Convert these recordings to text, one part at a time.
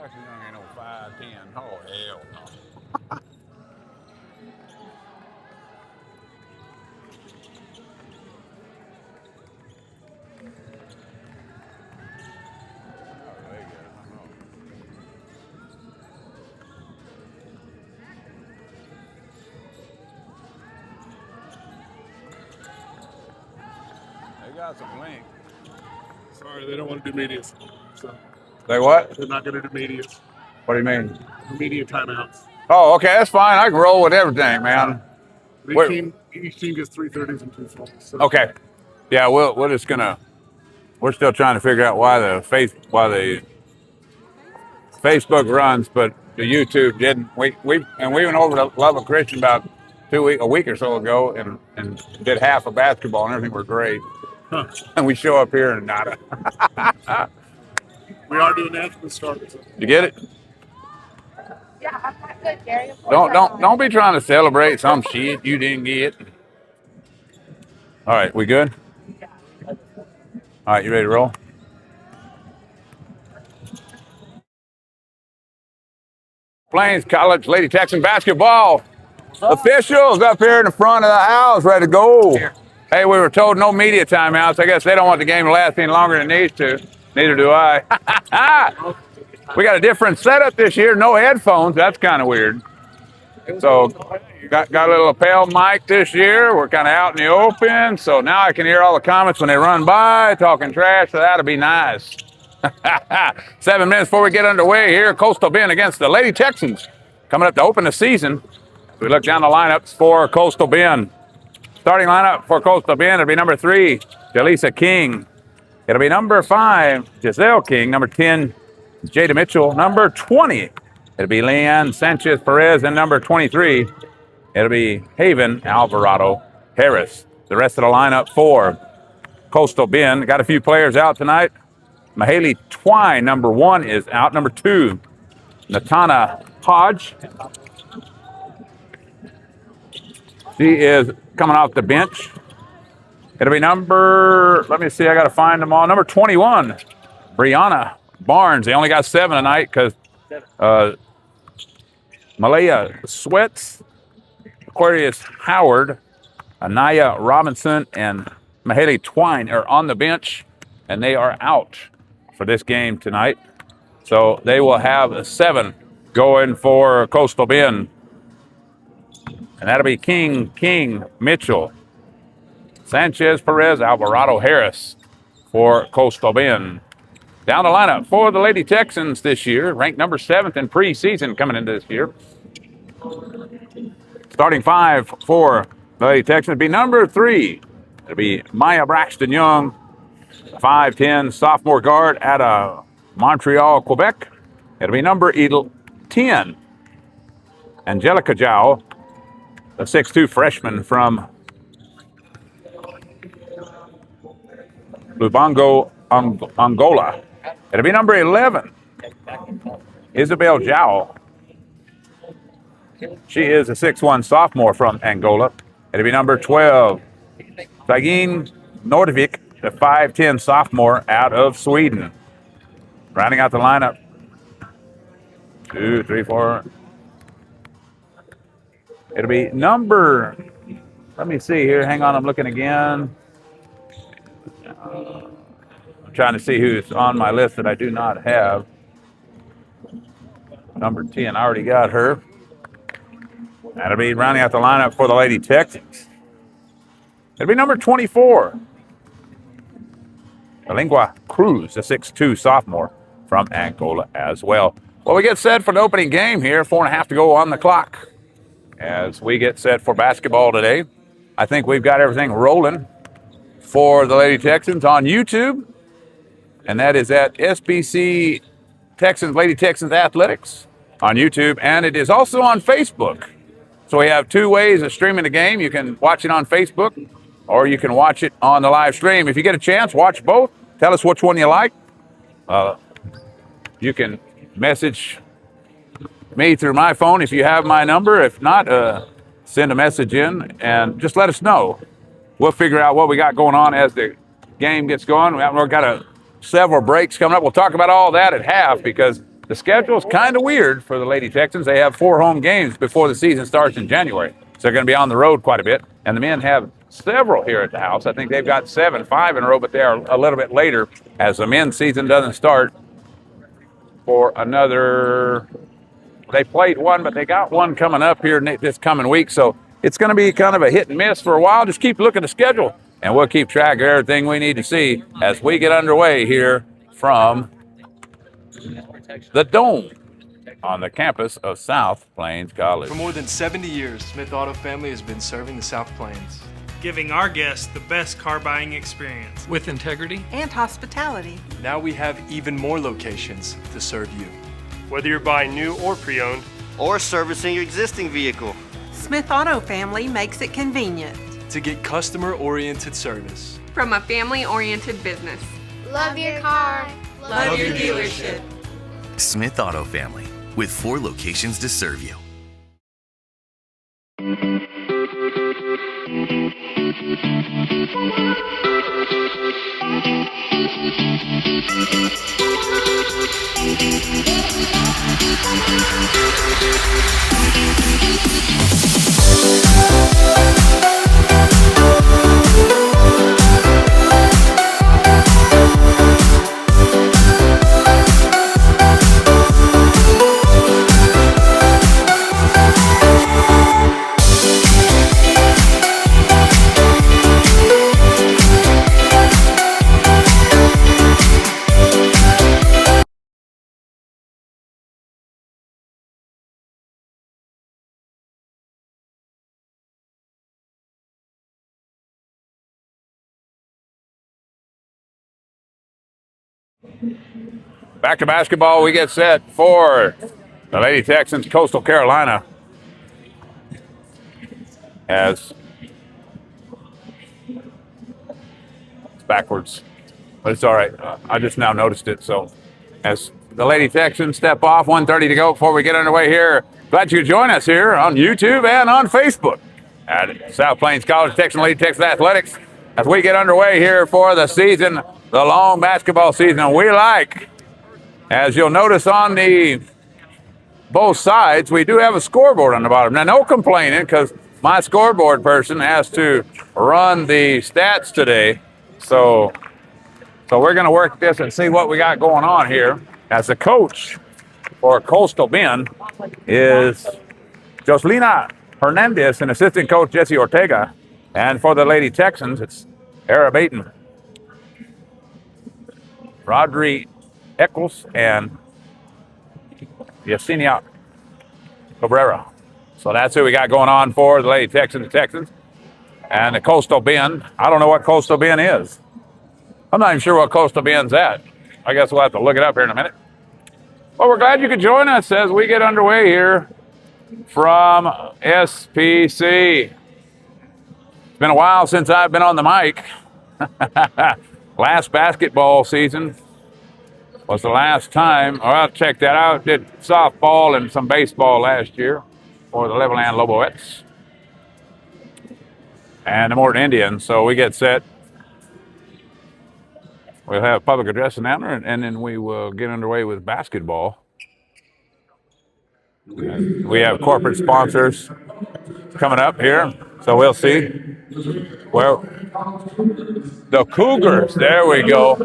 Actually, young ain't no 5'10". Oh, hell no. They got some length. Sorry, they don't want to do medias. So They what? they're not going to do medias. What do you mean? Media timeouts. Oh, okay, that's fine. I can roll with everything, man. Each team gets 3 30s and 2 falls. So. Okay. Yeah, we're just gonna. We're still trying to figure out why the Facebook runs, but the YouTube didn't. We went over to Love of Christian about a week or so ago, and did half of basketball, and everything were great. Huh. And we show up here and nada. We are doing that from the start. So. You get it? Yeah, I'm not good, Gary. Don't be trying to celebrate some shit you didn't get. All right, we good? All right, you ready to roll? Plains College Lady Texan basketball officials up here in the front of the house, ready to go. Hey, we were told no media timeouts. I guess they don't want the game to last any longer than it needs to. Neither do I. We got a different setup this year. No headphones. That's kind of weird. So got a little lapel mic this year. We're kind of out in the open. So now I can hear all the comments when they run by, talking trash. So that'll be nice. 7 minutes before we get underway here. Coastal Bend against the Lady Texans. Coming up to open the season. We look down the lineups for Coastal Bend. Starting lineup for Coastal Bend, it'll be number 3, Jaleesa King. It'll be number 5, Giselle King. Number 10, Jada Mitchell. Number 20, it'll be Leanne Sanchez Perez. And number 23, it'll be Haven Alvarado Harris. The rest of the lineup for Coastal Bend. Got a few players out tonight. Mahaley Twine, number 1, is out. Number 2, Natana Hodge. She is coming off the bench. It'll be let me see, I got to find them all. Number 21, Brianna Barnes. They only got 7 tonight because Malaya Sweats, Aquarius Howard, Anaya Robinson, and Mahaley Twine are on the bench, and they are out for this game tonight. So they will have 7 going for Coastal Bend. And that'll be King, Mitchell, Sanchez Perez, Alvarado Harris for Coastal Bend. Down the lineup for the Lady Texans this year, ranked number 7th in preseason coming into this year. Starting 5 for the Lady Texans would be number 3. It'll be Maya Braxton Young, 5'10", sophomore guard out of Montreal, Quebec. It'll be number 10, Angelica Zhao, the 6'2" freshman from Lubango, Angola. It'll be number 11, Isabel Zhao. She is a 6'1" sophomore from Angola. It'll be number 12, Sagin Nordvik, the 5'10" sophomore out of Sweden. Rounding out the lineup, 2, 3, 4. It'll be number, let me see here. Hang on, I'm looking again. I'm trying to see who's on my list that I do not have. Number 10, I already got her. That'll be rounding out the lineup for the Lady Texans. It'll be number 24, Lingua Cruz, the 6'2" sophomore from Angola as well. Well, we get set for the opening game here. 4.5 to go on the clock as we get set for basketball today. I think we've got everything rolling for the Lady Texans on YouTube, and that is at SPC Texans, Lady Texans Athletics on YouTube, and it is also on Facebook. So we have 2 ways of streaming the game. You can watch it on Facebook, or you can watch it on the live stream. If you get a chance, watch both. Tell us which one you like. You can message me through my phone if you have my number. If not, send a message in and just let us know. We'll figure out what we got going on as the game gets going. We've got several breaks coming up. We'll talk about all that at half because The schedule is kind of weird for the Lady Texans. They have 4 home games before the season starts in January. So they're going to be on the road quite a bit. And the men have several here at the house. I think they've got 5 in a row, but they are a little bit later as the men's season doesn't start for another. They played one, but they got one coming up here this coming week. So it's going to be kind of a hit and miss for a while. Just keep looking at the schedule, and we'll keep track of everything we need to see as we get underway here from the Dome on the campus of South Plains College. For more than 70 years, Smith Auto Family has been serving the South Plains, giving our guests the best car buying experience with integrity and hospitality. Now we have even more locations to serve you. Whether you're buying new or pre-owned, or servicing your existing vehicle, Smith Auto Family makes it convenient to get customer-oriented service from a family-oriented business. Love your car. Love your dealership. Smith Auto Family, with 4 locations to serve you. Back to basketball, we get set for the Lady Texans, Coastal Carolina. As it's backwards, but it's all right. I just now noticed it. So as the Lady Texans step off, 1:30 to go before we get underway here. Glad you could join us here on YouTube and on Facebook at South Plains College, Texan Lady Texans Athletics as we get underway here for the season, the long basketball season. We like, as you'll notice on the both sides, we do have a scoreboard on the bottom. Now, no complaining because my scoreboard person has to run the stats today. So we're going to work this and see what we got going on here. As the coach for Coastal Bend is Jocelina Hernandez and assistant coach Jesse Ortega. And for the Lady Texans, it's Ara Baton, Rodri Eccles, and Yesenia Cabrera. So that's who we got going on for the Lady Texans. And the Coastal Bend, I don't know what Coastal Bend is. I'm not even sure what Coastal Bend's at. I guess we'll have to look it up here in a minute. Well, we're glad you could join us as we get underway here from SPC. It's been a while since I've been on the mic. Last basketball season was the last time. Oh, I'll check that out. Did softball and some baseball last year for the Levelland Loboettes and the Morton Indians. So we get set. We'll have public address announcement, and then we will get underway with basketball. We have corporate sponsors coming up here, so we'll see. Well, the Cougars, there we go.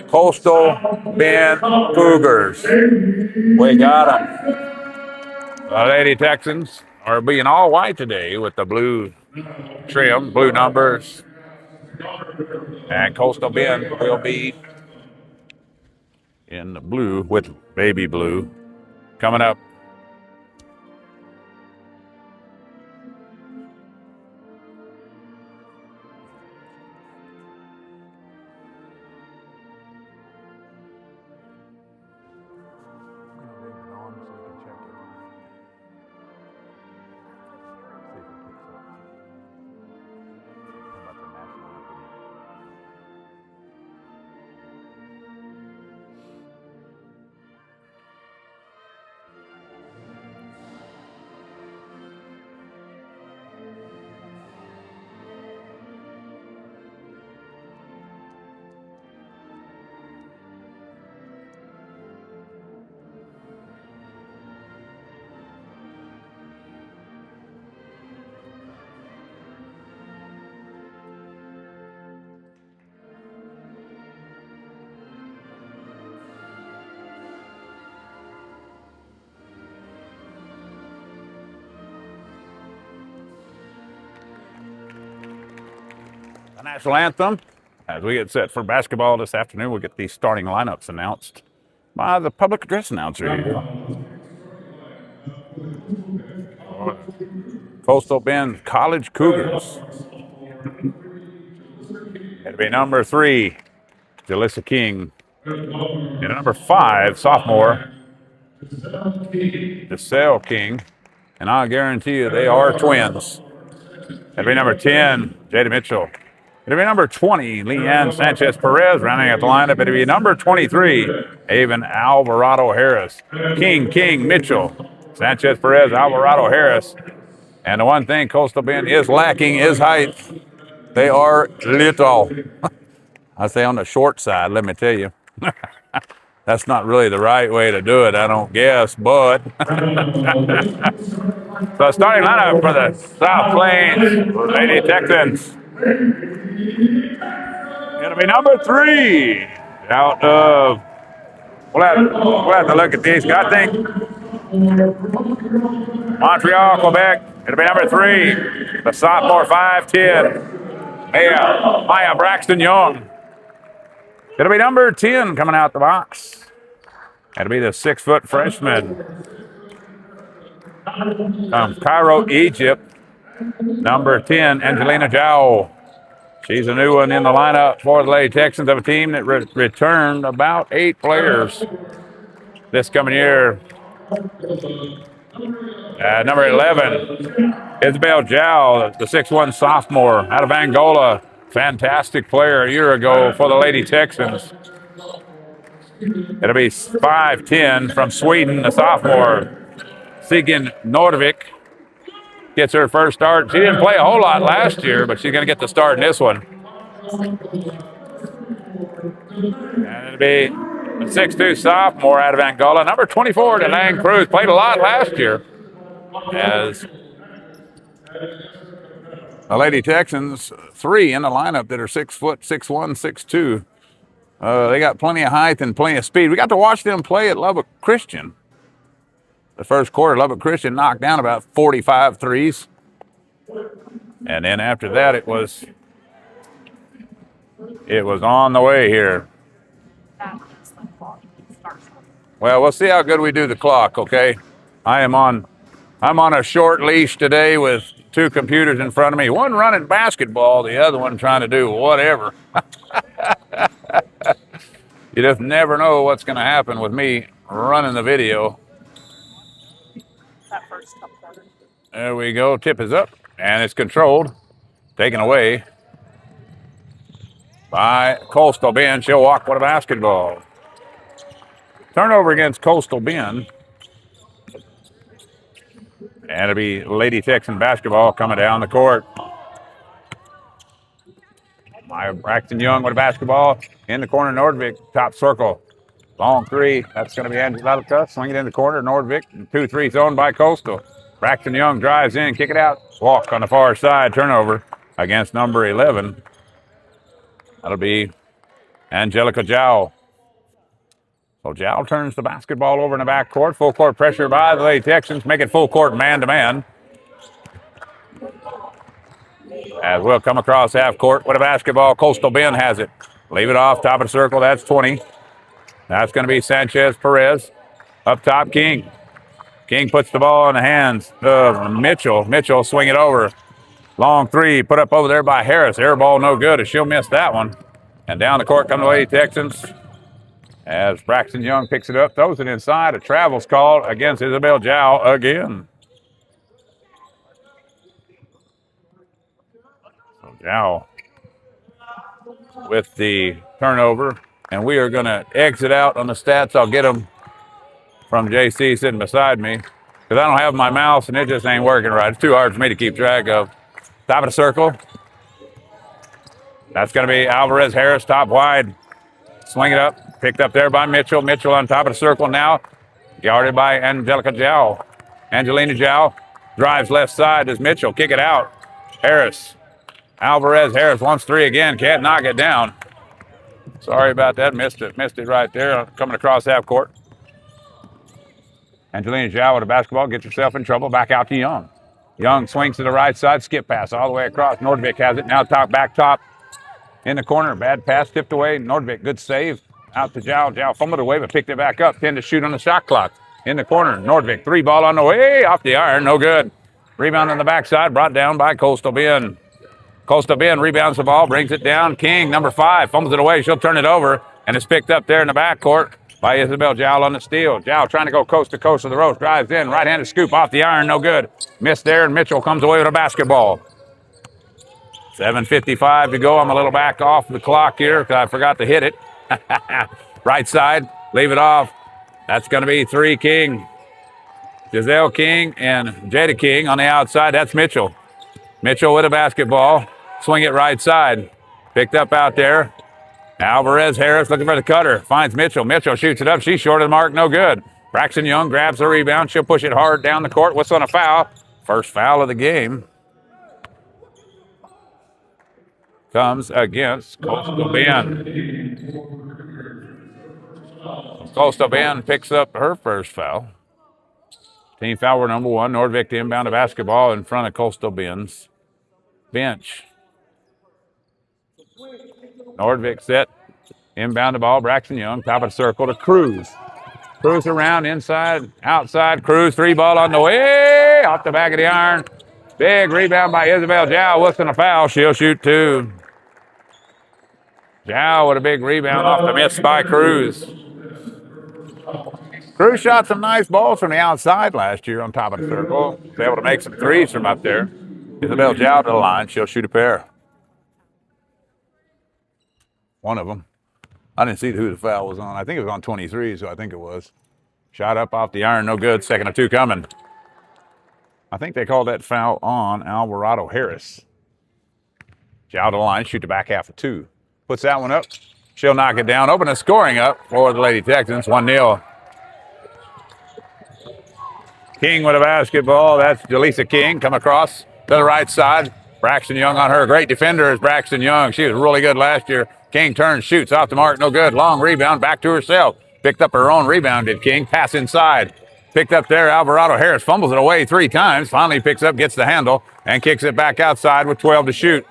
Coastal Bend Cougars. We got them. The Lady Texans are being all white today with the blue trim, blue numbers. And Coastal Bend will be in the blue with baby blue coming up. the national anthem. As we get set for basketball this afternoon, we'll get these starting lineups announced by the public address announcer here. Coastal Bend College Cougars. It'll be number 3, Jalissa King. And number 5, sophomore, DeSalle King. And I'll guarantee you they are twins. It'll be number 10, Jada Mitchell. It'll be number 20, Leanne Sanchez Perez, rounding out the lineup. It'll be number 23, Avon Alvarado Harris. King, Mitchell, Sanchez Perez, Alvarado Harris. And the one thing Coastal Bend is lacking is height. They are little. I say on the short side, let me tell you. That's not really the right way to do it, I don't guess, but. So starting lineup for the South Plains Lady Texans. It'll be number 3 out of, we'll have to look at these. I think Montreal, Quebec. It'll be number 3, the sophomore 5'10", Maya Braxton Young. It'll be number 10 coming out the box. It'll be the 6-foot freshman from Cairo, Egypt. Number 10, Angelina Zhao. She's a new one in the lineup for the Lady Texans, of a team that returned about 8 players this coming year. Number 11, Isabel Zhao, the 6'1" sophomore out of Angola. Fantastic player a year ago for the Lady Texans. It'll be 5'10" from Sweden, the sophomore, Sigyn Nordvik. Gets her first start. She didn't play a whole lot last year, but she's going to get the start in this one. And it'll be a 6'2" sophomore out of Angola. Number 24, Delang Cruz. Played a lot last year. As the Lady Texans, 3 in the lineup that are 6 foot, 6'1", 6'2". They got plenty of height and plenty of speed. We got to watch them play at Lubbock Christian. The first quarter, Lubbock Christian knocked down about 45 threes. And then after that, it was on the way here. Well, we'll see how good we do the clock, okay? I'm on a short leash today with 2 computers in front of me. One running basketball, the other one trying to do whatever. You just never know what's going to happen with me running the video. There we go. Tip is up, and it's controlled. Taken away by Coastal Bend. She'll walk with a basketball. Turnover against Coastal Bend. And it'll be Lady Texan basketball coming down the court. Maya Braxton Young with a basketball. In the corner, Nordvik, top circle. Long 3. That's going to be Angelica. Swing it in the corner, Nordvik. 2-3 thrown by Coastal. Braxton Young drives in, kick it out. Walk on the far side, turnover against number 11. That'll be Angelica Zhao. So Zhao turns the basketball over in the back court. Full court pressure by the Lady Texans. Make it full court man-to-man. As we'll come across half court with a basketball. Coastal Bend has it. Leave it off, top of the circle. That's 20. That's going to be Sanchez Perez. Up top, King. King puts the ball in the hands of Mitchell. Mitchell swing it over. Long 3 put up over there by Harris. Air ball no good as she'll miss that one. And down the court come the Lady Texans. As Braxton Young picks it up, throws it inside. A travel's called against Isabel Zhao again. So Zhao with the turnover. And we are going to exit out on the stats. I'll get them from JC sitting beside me, because I don't have my mouse and it just ain't working right. It's too hard for me to keep track of. Top of the circle. That's going to be Alvarez Harris, top wide. Swing it up. Picked up there by Mitchell. Mitchell on top of the circle now. Guarded by Angelica Zhao. Angelina Zhao drives left side as Mitchell. Kick it out. Harris. Alvarez Harris wants 3 again. Can't knock it down. Sorry about that. Missed it right there. Coming across half court. Angelina Zhao with a basketball, gets herself in trouble. Back out to Young. Young swings to the right side, skip pass all the way across. Nordvik has it. Now back top In the corner, bad pass tipped away. Nordvik, good save. Out to Jow. Jow fumbled away, but picked it back up. 10 to shoot on the shot clock. In the corner, Nordvik, 3 ball on the way. Off the iron, no good. Rebound on the backside, brought down by Coastal Bend. Coastal Bend rebounds the ball, brings it down. King, number 5, fumbles it away. She'll turn it over, and it's picked up there in the backcourt by Isabel Jowl on the steal. Jowl trying to go coast to coast of the ropes. Drives in, right-handed scoop off the iron, no good. Missed there, and Mitchell comes away with a basketball. 7:55 to go. I'm a little back off the clock here because I forgot to hit it. Right side, leave it off. That's going to be 3 King. Giselle King and Jada King on the outside. That's Mitchell. Mitchell with a basketball. Swing it right side. Picked up out there. Alvarez Harris looking for the cutter. Finds Mitchell. Mitchell shoots it up. She's short of the mark. No good. Braxton Young grabs the rebound. She'll push it hard down the court. Whistle on a foul. First foul of the game. Comes against Coastal Bend. Coastal Bend picks up her first foul. Team foul number 1. Nordvik to inbound the basketball in front of Coastal Bend's bench. Nordvik set. Inbound the ball. Braxton Young. Top of the circle to Cruz. Cruz around inside, outside. Cruz 3 ball on the way. Off the back of the iron. Big rebound by Isabel Jow. Whistle a foul. She'll shoot 2. Jow with a big rebound off the miss by Cruz. Cruz shot some nice balls from the outside last year on top of the circle. Was able to make some threes from up there. Isabel Jow to the line. She'll shoot a pair. One of them. I didn't see who the foul was on. I think it was on 23, so I think it was. Shot up off the iron, no good. Second of 2 coming. I think they called that foul on Alvarado Harris. Jow to the line, shoot the back half of 2. Puts that one up. She'll knock it down. Open the scoring up for the Lady Texans. 1-0. King with a basketball. That's Jaleesa King. Come across to the right side. Braxton Young on her. Great defender is Braxton Young. She was really good last year. King turns, shoots off the mark. No good. Long rebound. Back to herself. Picked up her own rebound, did King. Pass inside. Picked up there. Alvarado Harris fumbles it away 3 times. Finally picks up, gets the handle, and kicks it back outside with 12 to shoot.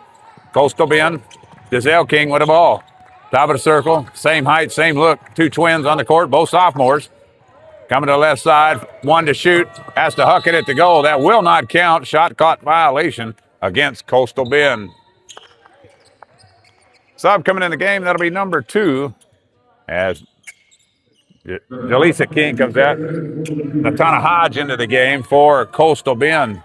Coastal Bend. Giselle King with the ball. Top of the circle. Same height, same look. 2 twins on the court, both sophomores. Coming to the left side. 1 to shoot. Has to huck it at the goal. That will not count. Shot clock violation against Coastal Bend. Sub coming in the game. That'll be number 2 as Jaleesa King comes out. Natana Hodge into the game for Coastal Bend.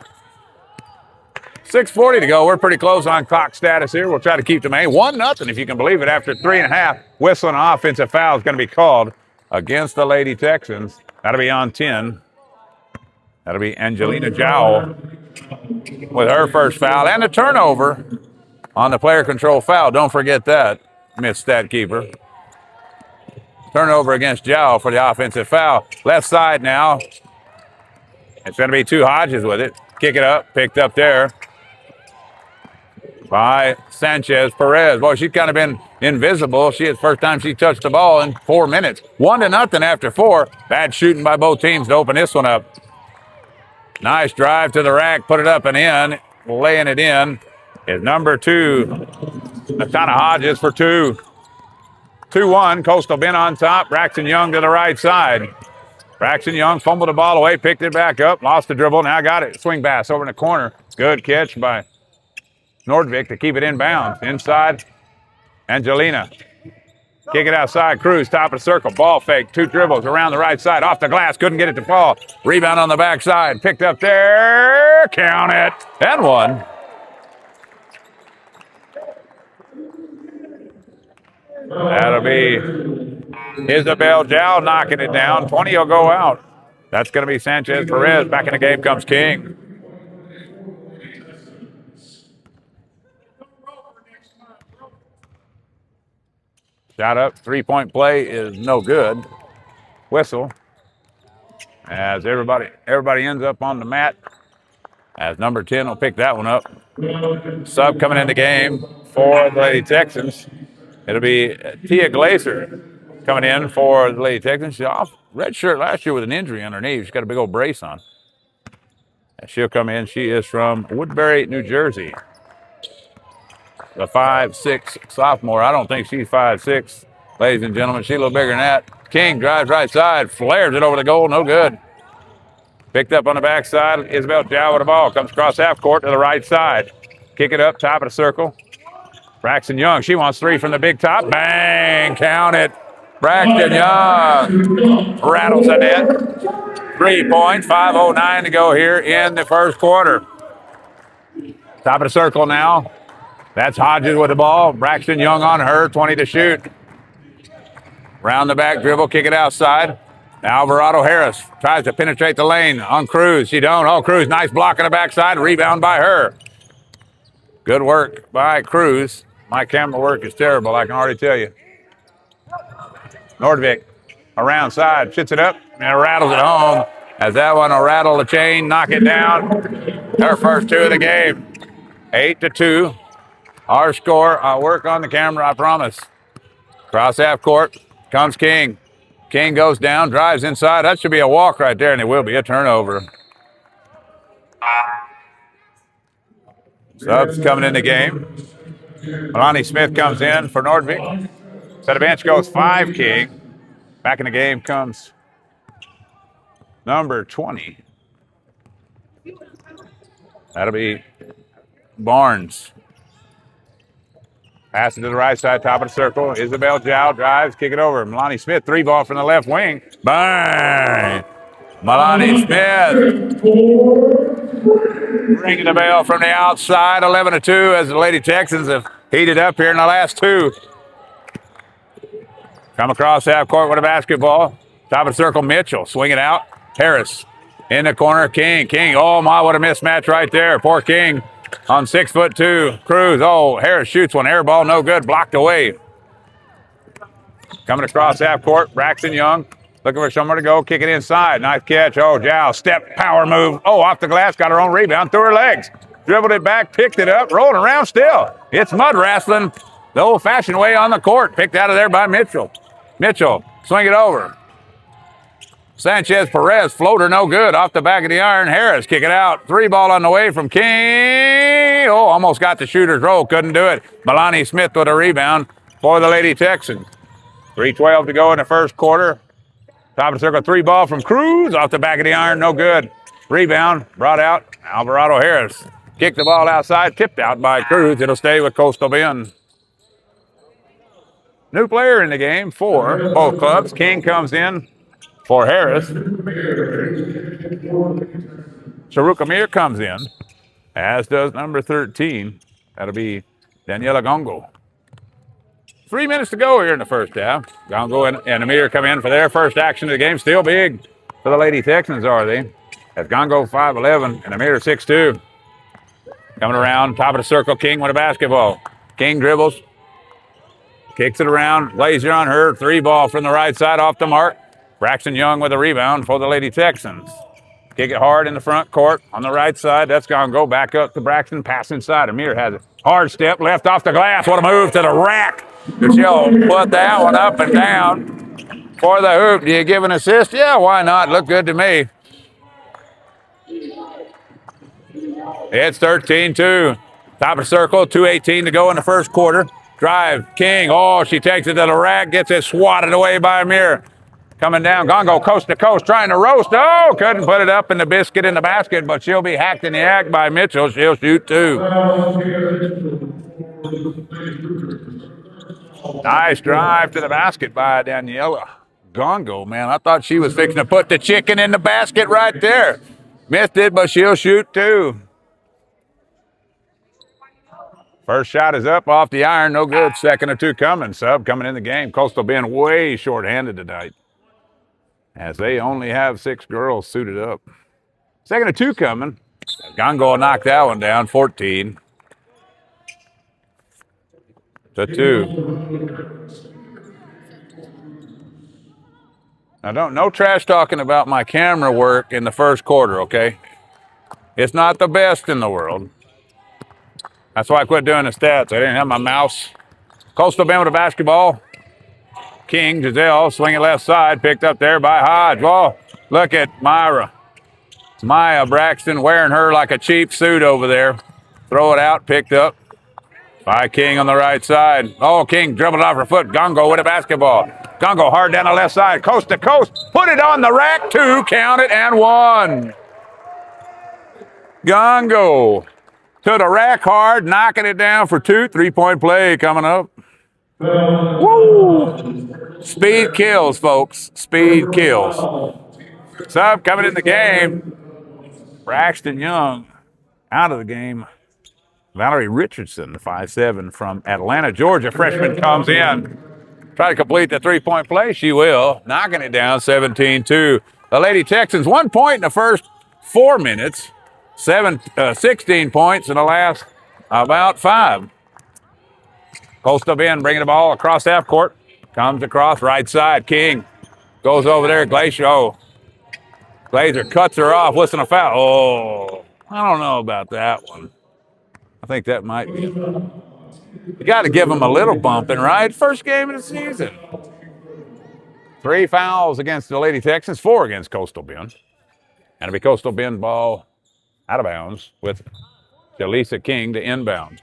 6:40 to go. We're pretty close on clock status here. We'll try to keep them 1-0, if you can believe it, after 3.5. Whistle and an offensive foul is going to be called against the Lady Texans. That'll be on 10. That'll be Angelina Jowl with her first foul and a turnover on the player control foul. Don't forget that, Miss Stat Keeper. Turnover against Jowl for the offensive foul. Left side now. It's going to be 2 Hodges with it. Kick it up. Picked up there by Sanchez Perez. Boy, she's kind of been invisible. It's the first time she touched the ball in 4 minutes. 1-0 after 4. Bad shooting by both teams to open this one up. Nice drive to the rack. Put it up and in. Laying it in is number 2. Natana Hodges for 2. 2-1. Coastal Bend on top. Braxton Young to the right side. Braxton Young fumbled the ball away, picked it back up, lost the dribble, now got it. Swing pass over in the corner. Good catch by Nordvik to keep it in bounds. Inside, Angelina. Kick it outside. Cruz, top of the circle. Ball fake. 2 dribbles around the right side. Off the glass. Couldn't get it to fall. Rebound on the backside. Picked up there. Count it. And 1. That'll be Isabel Jowl knocking it down. 20 will go out. That's going to be Sanchez Perez. Back in the game comes King. Shot up. 3-point play is no good. Whistle. As everybody ends up on the mat. As number 10 will pick that one up. Sub coming in the game for the Lady Texans. It'll be Tia Glazer coming in for the Lady Texans. She's off red shirt last year with an injury on her knee. She's got a big old brace on. And she'll come in. She is from Woodbury, New Jersey. the 5'6" sophomore. I don't think she's 5'6", ladies and gentlemen. She's a little bigger than that. King drives right side, flares it over the goal, no good. Picked up on the backside. Isabel Chow with the ball. Comes across half court to the right side. Kick it up, top of the circle. Braxton Young, she wants three from the big top. Bang, count it. Braxton Young rattles the net. 3 points, 5:09 to go here in the first quarter. Top of the circle now. That's Hodges with the ball. Braxton Young on her, 20 to shoot. Round the back dribble, kick it outside. Now Alvarado Harris tries to penetrate the lane on Cruz. She don't. Oh, Cruz, nice block on the backside. Rebound by her. Good work by Cruz. My camera work is terrible, I can already tell you. Nordvik around side, shits it up, and rattles it home. As that one will rattle the chain, knock it down. Her first two of the game. 8-2. Our score. I'll work on the camera, I promise. Cross half court. Comes King. King goes down, drives inside. That should be a walk right there, and it will be a turnover. Subs coming in the game. Melanie Smith comes in for Nordvik. So the bench goes 5 King. Back in the game comes number 20. That'll be Barnes. Pass it to the right side, top of the circle. Isabel Jow drives, kick it over. Melanie Smith, 3-ball from the left wing. Bang! Melanie Smith. Ringing the bell from the outside, 11-2 as the Lady Texans have heated up here in the last two. Come across half court with a basketball. Top of the circle, Mitchell. Swing it out. Harris in the corner. King. Oh, my, what a mismatch right there. Poor King on 6'2". Cruz. Oh, Harris shoots one. Air ball, no good. Blocked away. Coming across half court, Braxton Young. Looking for somewhere to go. Kick it inside. Nice catch. Oh, Jow. Step, power move. Oh, off the glass. Got her own rebound. Through her legs. Dribbled it back. Picked it up. Rolling around still. It's mud wrestling the old-fashioned way on the court. Picked out of there by Mitchell. Mitchell, swing it over. Sanchez Perez, floater no good. Off the back of the iron. Harris, kick it out. 3-ball on the way from King. Oh, almost got the shooter's roll. Couldn't do it. Melanie Smith with a rebound for the Lady Texans. 3:12 to go in the first quarter. Top of the circle, 3-ball from Cruz. Off the back of the iron, no good. Rebound, brought out. Alvarado Harris. Kicked the ball outside, tipped out by Cruz. It'll stay with Coastal Bend. New player in the game for both clubs. King comes in for Harris. Sharuka Mir comes in, as does number 13. That'll be Daniela Gongo. 3 minutes to go here in the first half. Gongo and Amir come in for their first action of the game. Still big for the Lady Texans, are they? As Gongo 5'11" and Amir 6'2". Coming around, top of the circle, King with a basketball. King dribbles. Kicks it around, laser on her, 3-ball from the right side off the mark. Braxton Young with a rebound for the Lady Texans. Kick it hard in the front court on the right side. That's going to go back up to Braxton, pass inside. Amir has it. Hard step, left off the glass. What a move to the rack. She'll put that one up and down for the hoop. Do you give an assist? Yeah, why not? Look good to me. It's 13-2. Top of the circle, 2:18 to go in the first quarter. Drive, King. Oh, she takes it to the rack, gets it swatted away by Amir. Coming down, Gongo coast to coast, trying to roast. Oh, couldn't put it up in the biscuit in the basket, but she'll be hacked in the act by Mitchell. She'll shoot 2. Nice drive to the basket by Daniela Gongo, man. I thought she was fixing to put the chicken in the basket right there. Missed it, but she'll shoot 2. First shot is up off the iron, no good. Second or 2 coming. Sub coming in the game. Coastal being way short-handed tonight, as they only have 6 girls suited up. Second or 2 coming. Gongo will knock that one down, 14-2. Now, no trash talking about my camera work in the first quarter, okay? It's not the best in the world. That's why I quit doing the stats. I didn't have my mouse. Coastal Bend with a basketball. King, Giselle, swinging left side, picked up there by Hodge. Oh, look at Myra. It's Maya Braxton wearing her like a cheap suit over there. Throw it out, picked up By King on the right side. Oh, King dribbled off her foot. Gongo with a basketball. Gongo hard down the left side, coast to coast. Put it on the rack. 2, count it, and 1. Gongo to the rack hard, knocking it down for 2. 3-point play coming up. Woo! Speed kills, folks. Speed kills. Sub coming in the game. Braxton Young out of the game. Valerie Richardson, 5'7", from Atlanta, Georgia. Freshman comes in. Try to complete the 3-point play. She will. Knocking it down, 17-2. The Lady Texans, 1 point in the first 4 minutes. 16 points in the last about 5. Coastal Bend bringing the ball across half court. Comes across right side. King goes over there. Glacier cuts her off. Listen to foul. Oh, I don't know about that one. I think that might be. You got to give them a little bumping, right? First game of the season. 3 fouls against the Lady Texans, 4 against Coastal Bend. And it'll be Coastal Bend ball out of bounds with Jaleesa King to inbound.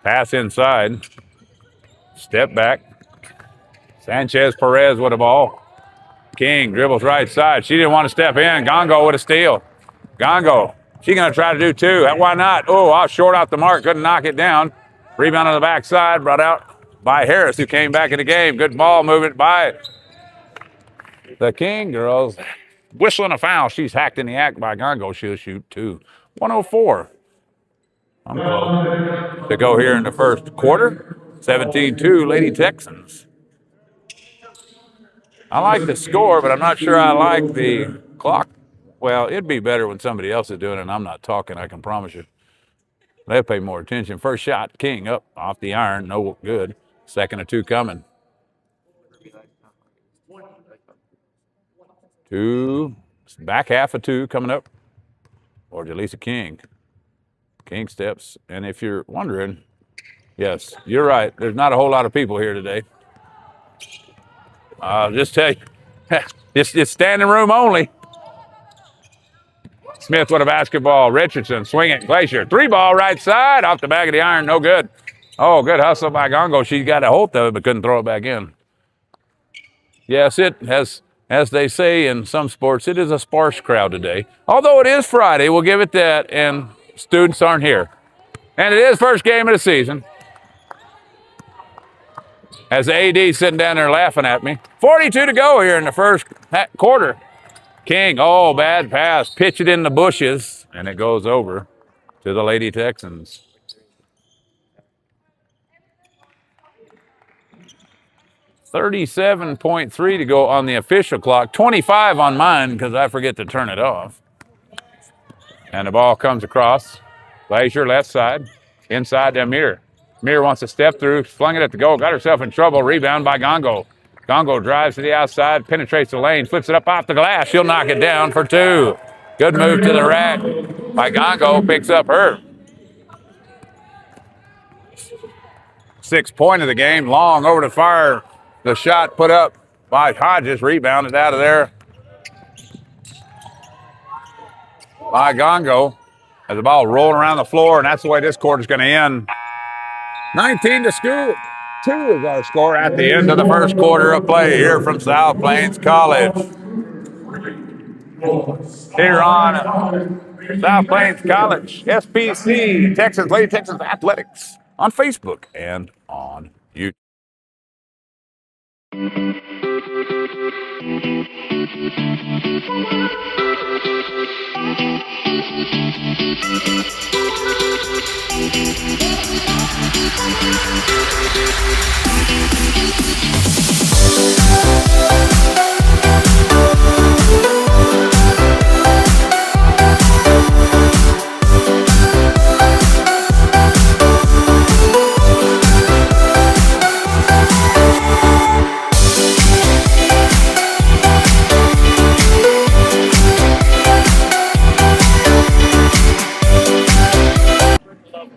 Pass inside. Step back. Sanchez Perez with the ball. King dribbles right side. She didn't want to step in. Gongo with a steal. Gongo. She's going to try to do 2. Why not? Oh, short off the mark. Couldn't knock it down. Rebound on the backside. Brought out by Harris, who came back in the game. Good ball movement by the King girls. Whistling a foul. She's hacked in the act by Gongo. She'll shoot 2. 104. I'm close to go here in the first quarter. 17-2, Lady Texans. I like the score, but I'm not sure I like the clock. Well, it'd be better when somebody else is doing it and I'm not talking, I can promise you. They'll pay more attention. First shot, King up off the iron. No good. Second of 2 coming. 2. Back half of 2 coming up. Or Jaleesa King. King steps. And if you're wondering, yes, you're right. There's not a whole lot of people here today. Just tell you, it's standing room only. Smith with a basketball. Richardson swinging. Glacier. 3-ball right side. Off the back of the iron. No good. Oh, good hustle by Gongo. She got a hold of it but couldn't throw it back in. Yes, it has, as they say in some sports, it is a sparse crowd today. Although it is Friday, we'll give it that, and students aren't here. And it is first game of the season. As the AD sitting down there laughing at me. 42 to go here in the first quarter. King, oh, bad pass. Pitch it in the bushes, and it goes over to the Lady Texans. $37.3 to go on the official clock. 25 on mine because I forget to turn it off. And the ball comes across. Glacier left side. Inside to Amir. Amir wants to step through. Flung it at the goal. Got herself in trouble. Rebound by Gongo. Gongo drives to the outside. Penetrates the lane. Flips it up off the glass. She'll knock it down for 2. Good move to the rack by Gongo. Picks up her 6th point of the game. Long over the fire. The shot put up by Hodges. Rebounded out of there by Gongo. As the ball rolling around the floor, and that's the way this quarter's going to end. 19 to school. 2 is our score at the end of the first quarter of play here from South Plains College. Here on South Plains College, SPC, Texans, Lady Texans Athletics on Facebook and on YouTube.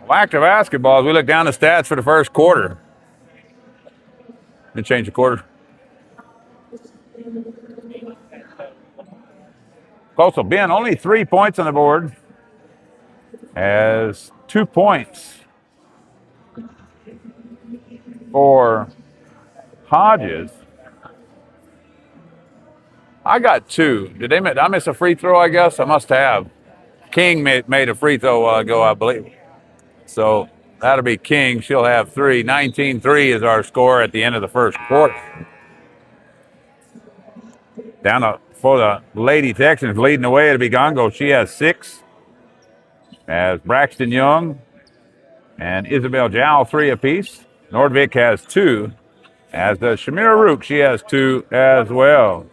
Back to basketball as we look down the stats for the first quarter. Let me change the quarter. Coastal Bend only 3 points on the board. has 2 points for Hodges. I got 2. Did I miss a free throw, I guess? I must have. King made a free throw a while ago, I believe. So that'll be King. She'll have 3. 19-3 is our score at the end of the first quarter. For the Lady Texans leading the way, it'll be Gongo. She has 6. As Braxton Young and Isabel Jow 3 apiece. Nordvik has 2. As does Shamira Rook. She has 2 as well.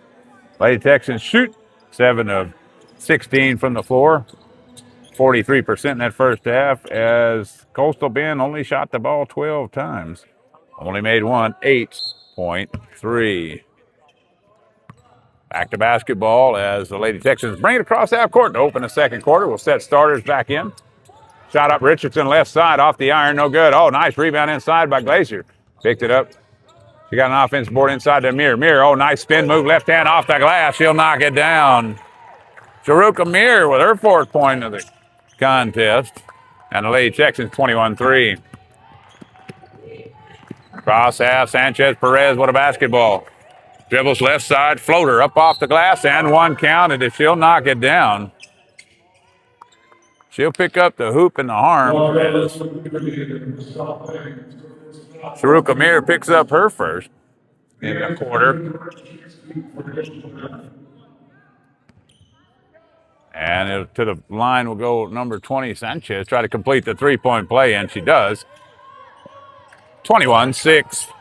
Lady Texans shoot 7 of 16 from the floor. 43% in that first half, as Coastal Bend only shot the ball 12 times. Only made 8.3. Back to basketball as the Lady Texans bring it across half court to open the second quarter. We'll set starters back in. Shot up Richardson left side off the iron, no good. Oh, nice rebound inside by Glacier. Picked it up. She got an offensive board inside to Mir. Nice spin move, left hand off the glass. She'll knock it down. Sharuka Mir with her 4th point of the contest. And the Lady Texans 21-3. Cross half, Sanchez Perez with a basketball. Dribbles left side, floater up off the glass, and 1 counted. If she'll knock it down, she'll pick up the hoop and the harm. Sharuka Mir picks up her first in the quarter. And to the line will go number 20, Sanchez. Try to complete the 3-point play, and she does. 21-6.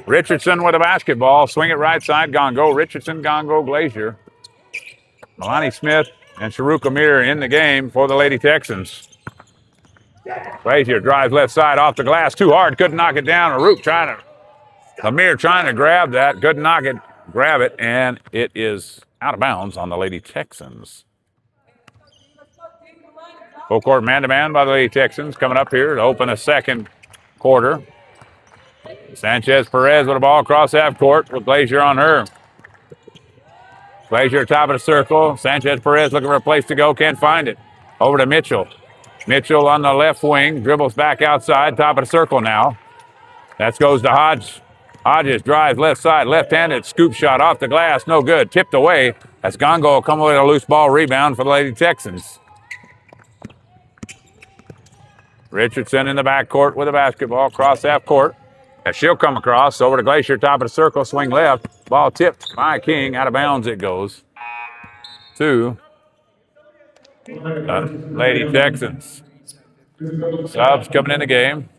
Richardson with a basketball. Swing it right side. Gongo. Richardson, Gongo, Glacier. Milani Smith and Sharuka Mir in the game for the Lady Texans. Glacier drives left side off the glass. Too hard. Couldn't knock it down. Amir trying to grab that. Couldn't grab it, and it is out of bounds on the Lady Texans. Full court man-to-man by the Lady Texans coming up here to open a second quarter. Sanchez Perez with a ball across half court with Glacier on her. Glacier top of the circle. Sanchez Perez looking for a place to go. Can't find it. Over to Mitchell. Mitchell on the left wing. Dribbles back outside. Top of the circle now. That goes to Hodge. Hodges drives left side. Left-handed scoop shot off the glass. No good. Tipped away. As Gongo will come away with a loose ball rebound for the Lady Texans. Richardson in the backcourt with a basketball. Cross half court. As she'll come across, over to Glacier, top of the circle, swing left. Ball tipped by King. Out of bounds it goes to Lady Texans. Subs coming in the game.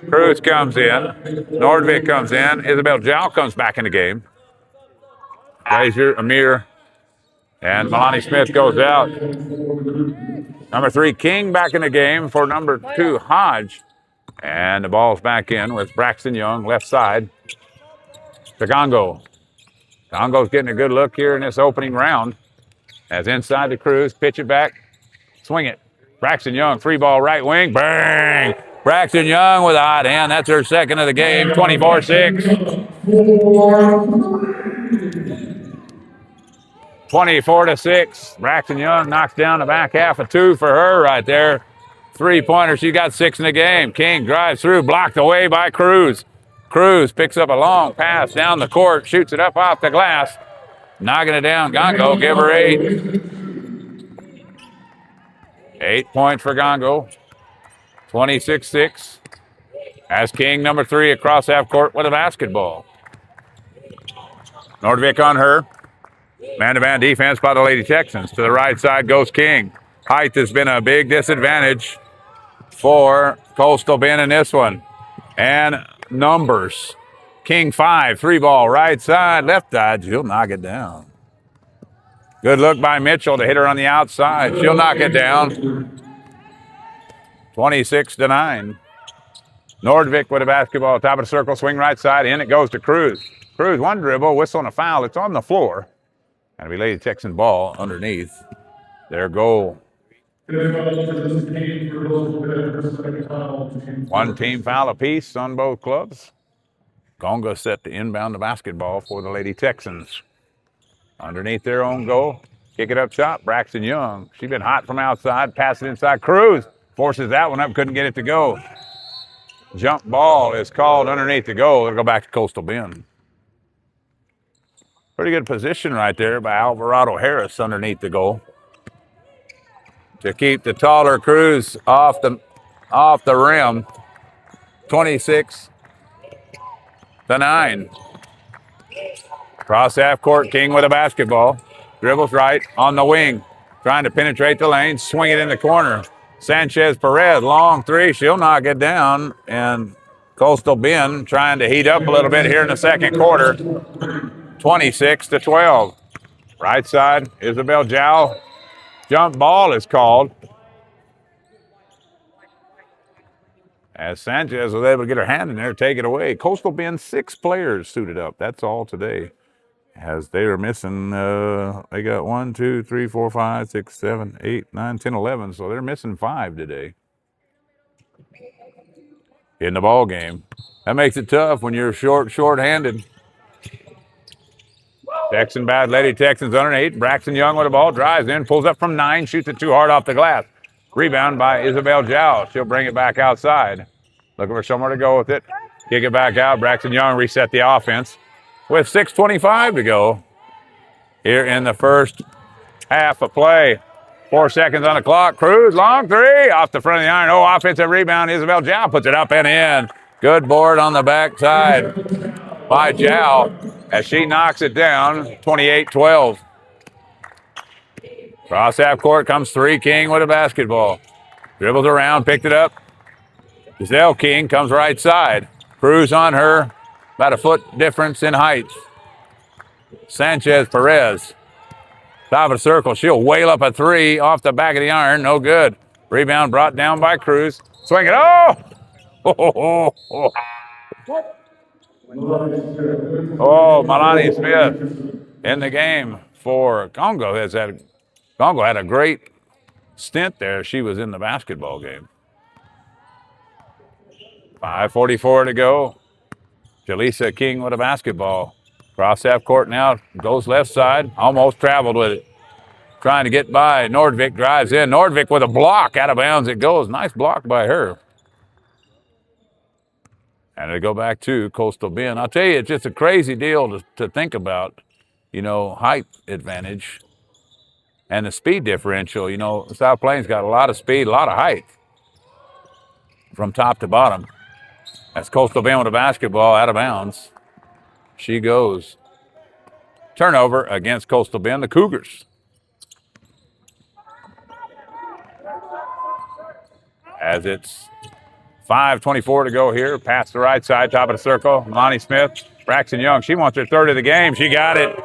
Cruz comes in. Nordvik comes in. Isabel Jow comes back in the game. Glacier, Amir, and Milani Smith goes out. Number 3, King back in the game for number 2, Hodge. And the ball's back in with Braxton Young, left side. To Gongo. Gongo's getting a good look here in this opening round. As inside the Cruz, pitch it back, swing it. Braxton Young, 3-ball right wing, bang! Braxton Young with a hot hand. That's her second of the game, 24-6. 24-6. Braxton Young knocks down the back half of 2 for her right there. 3-pointer. She got 6 in the game. King drives through, blocked away by Cruz. Cruz picks up a long pass down the court, shoots it up off the glass, knocking it down. Gongo, give her 8. 8 points for Gongo. 26-6. As King, number 3, across half court with a basketball. Nordvik on her. Man-to-man defense by the Lady Texans. To the right side goes King. Height has been a big disadvantage for Coastal Bend in this one. And numbers. King 5, 3-ball right side, left side. She'll knock it down. Good look by Mitchell to hit her on the outside. She'll knock it down. 26-9. Nordvik with a basketball, top of the circle, swing right side. In it goes to Cruz. Cruz, 1 dribble, whistle and a foul. It's on the floor. And we Lady Texan ball underneath their goal. 1 team foul apiece on both clubs. Gonga set to inbound the basketball for the Lady Texans. Underneath their own goal. Kick it up top. Braxton Young. She's been hot from outside. Pass it inside. Cruz forces that one up. Couldn't get it to go. Jump ball is called underneath the goal. It'll go back to Coastal Bend. Pretty good position right there by Alvarado Harris underneath the goal to keep the taller Cruz off the rim. 26-9. Cross half court. King with a basketball. Dribbles right on the wing. Trying to penetrate the lane. Swing it in the corner. Sanchez Perez, long three. She'll knock it down. And Coastal Bend trying to heat up a little bit here in the second quarter. 26-12. Right side, Isabel Jow. Jump ball is called. As Sanchez was able to get her hand in there, take it away. Coastal Bend, 6 players suited up. That's all today. As they are missing, they got 1, 2, 3, 4, 5, 6, 7, 8, 9, 10, 11. So they're missing 5 today in the ball game. That makes it tough when you're short-handed. Lady Texans underneath. Braxton Young with the ball, drives in, pulls up from 9, shoots it too hard off the glass. Rebound by Isabel Jow. She'll bring it back outside. Looking for somewhere to go with it. Kick it back out. Braxton Young reset the offense with 6:25 to go here in the first half of play. 4 seconds on the clock. Cruz, long three off the front of the iron. Oh, offensive rebound. Isabel Jow puts it up and in. Good board on the backside by Jow as she knocks it down. 28-12. Cross half court comes 3. King with a basketball. Dribbles around, picked it up. Giselle King comes right side. Cruz on her. About a foot difference in height. Sanchez Perez. Top of the circle. She'll whale up a 3 off the back of the iron. No good. Rebound brought down by Cruz. Swing it. Oh! Oh, Malani Smith in the game for Congo. Congo had a great stint there. She was in the basketball game. 5:44 to go. Jaleesa King with a basketball. Cross half court now. Goes left side. Almost traveled with it. Trying to get by. Nordvik drives in. Nordvik with a block. Out of bounds it goes. Nice block by her. And it'll go back to Coastal Bend. I'll tell you, it's just a crazy deal to think about. You know, height advantage and the speed differential. You know, South Plains got a lot of speed, a lot of height from top to bottom. That's Coastal Bend with a basketball out of bounds. She goes. Turnover against Coastal Bend, the Cougars. As it's 5:24 to go here. Past the right side, top of the circle. Lonnie Smith, Braxton Young. She wants her 3rd of the game. She got it.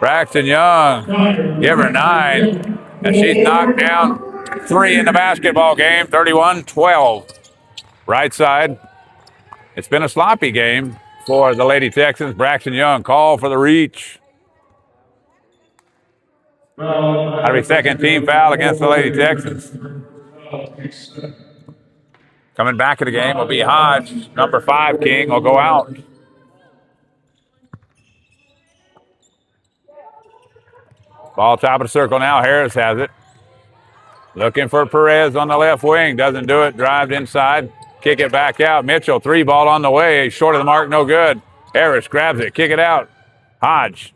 Braxton Young, give her 9. And she's knocked down 3 in the basketball game. 31-12. Right side. It's been a sloppy game for the Lady Texans. Braxton Young, call for the reach. That'll be second team foul against the Lady Texans. Coming back in the game will be Hodge. Number 5, King, will go out. Ball top of the circle now. Harris has it. Looking for Perez on the left wing. Doesn't do it. Drives inside. Kick it back out. Mitchell, 3 ball on the way. Short of the mark, no good. Harris grabs it. Kick it out. Hodge.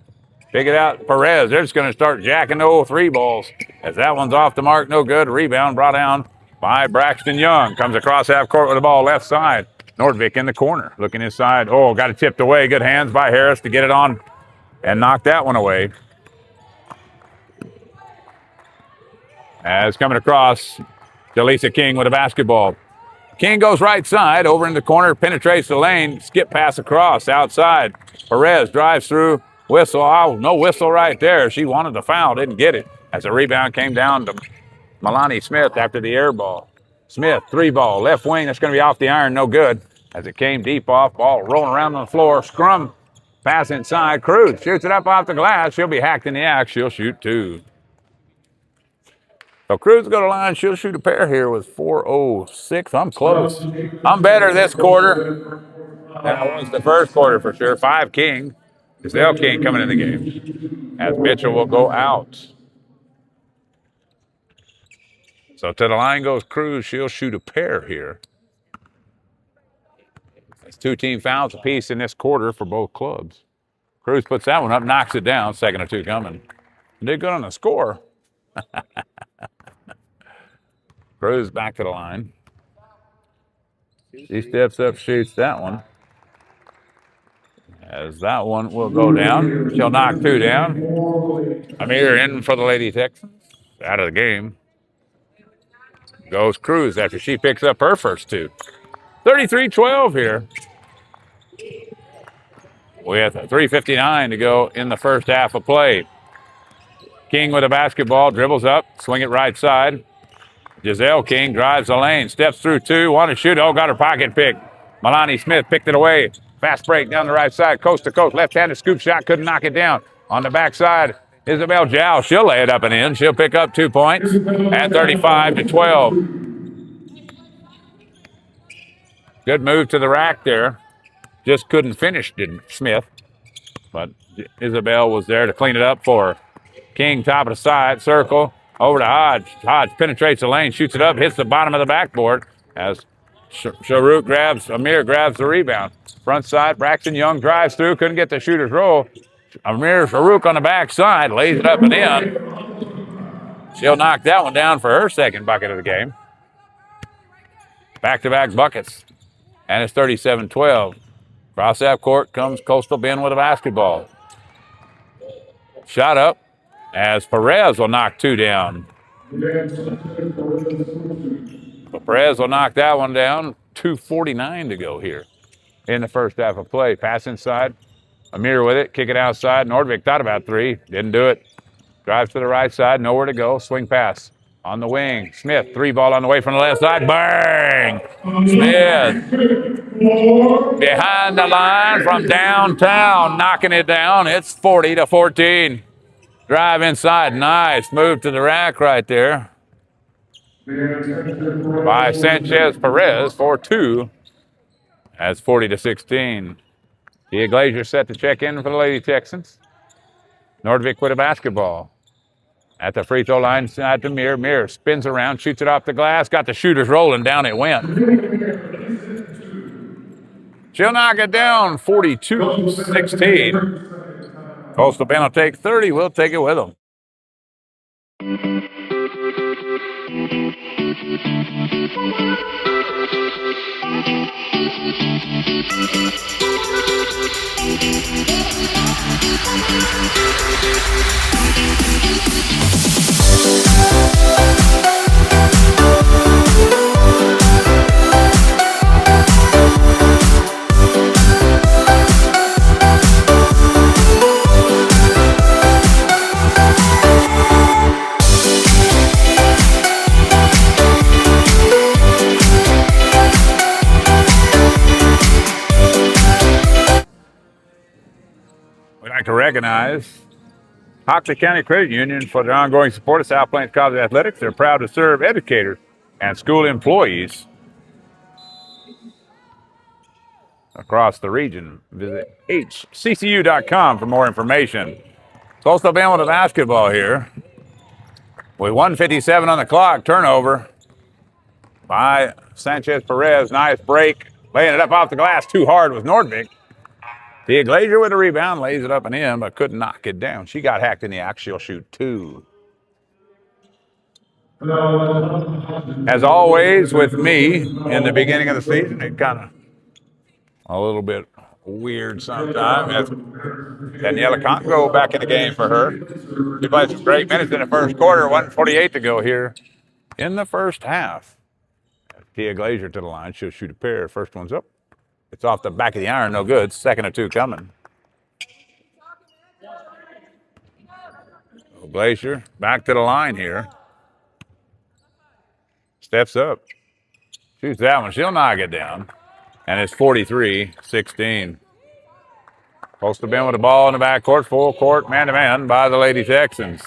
Pick it out. Perez. They're just going to start jacking the 3 balls. As that one's off the mark, no good. Rebound brought down by Braxton Young. Comes across half court with the ball left side. Nordvik in the corner. Looking inside. Oh, got it tipped away. Good hands by Harris to get it on and knock that one away. As coming across, Jaleesa King with a basketball. King goes right side, over in the corner, penetrates the lane, skip pass across, outside. Perez drives through, whistle. Oh, no whistle right there. She wanted the foul, didn't get it. As the rebound came down to Malani Smith after the air ball. Smith, 3 ball, left wing, that's going to be off the iron, no good. As it came deep off, ball rolling around on the floor, scrum, pass inside. Cruz shoots it up off the glass. She'll be hacked in the act. She'll shoot 2. So Cruz will go to line. She'll shoot a pair here with 4:06. I'm close. I'm better this quarter than I was the first quarter for sure. 5 King. Giselle King coming in the game. As Mitchell will go out. So to the line goes Cruz. She'll shoot a pair here. It's 2 team fouls apiece in this quarter for both clubs. Cruz puts that one up, knocks it down. Second or two coming. Did good on the score. Cruz back to the line. She steps up, shoots that one. As that one will go down. She'll knock 2 down. Amir in for the Lady Texans. Out of the game. Goes Cruz after she picks up her first 2. 33-12 here. With 3:59 to go in the first half of play. King with a basketball, dribbles up, swing it right side. Giselle King drives the lane, steps through 2, want to shoot. Oh, got her pocket picked. Milani Smith picked it away. Fast break down the right side, coast to coast. Left-handed scoop shot, couldn't knock it down. On the backside, Isabel Jow. She'll lay it up and in. She'll pick up 2 points at 35-12. Good move to the rack there. Just couldn't finish, didn't Smith. But Isabel was there to clean it up for her. King, top of the side, circle, over to Hodge. Hodge penetrates the lane, shoots it up, hits the bottom of the backboard as Amir grabs the rebound. Front side, Braxton Young drives through, couldn't get the shooter's roll. Amir Farouk on the backside, lays it up and in. She'll knock that one down for her second bucket of the game. Back-to-back buckets. And it's 37-12. Cross half court comes Coastal Bend with a basketball. Shot up as Perez will knock 2 down. So Perez will knock that one down. 2:49 to go here in the first half of play. Pass inside. Amir with it. Kick it outside. Nordvik thought about 3. Didn't do it. Drives to the right side. Nowhere to go. Swing pass. On the wing. Smith. 3 ball on the way from the left side. Bang! Smith. Behind the line from downtown. Knocking it down. It's 40-14. Drive inside. Nice. Move to the rack right there. By Sanchez Perez for 2. That's 40-16. Tia Glazier set to check in for the Lady Texans. Nordvik with a basketball. At the free throw line, side to Mir. Mir spins around, shoots it off the glass. Got the shooters rolling. Down it went. She'll knock it down 42-16. Coastal Bend will take 30. We'll take it with them. We'd like to recognize Hoxie County Credit Union for their ongoing support of South Plains College Athletics. They're proud to serve educators and school employees across the region. Visit hccu.com for more information. Coastal Bend with a basketball here. With 1:57 on the clock, turnover by Sanchez Perez. Nice break. Laying it up off the glass too hard with Nordvik. Tia Glazier with a rebound, lays it up and in, but couldn't knock it down. She got hacked in the act. She'll shoot 2. As always with me in the beginning of the season, it kind of a little bit weird sometimes. As Daniela Congo back in the game for her. She played some great minutes in the first quarter. 1:48 to go here in the first half. Tia Glazier to the line. She'll shoot a pair. First one's up. It's off the back of the iron, no good. Second or 2 coming. Glazier back to the line here. Steps up. Shoots that one. She'll knock it down. And it's 43-16. Coastal Bend with the ball in the backcourt. Full court, man-to-man by the Lady Texans.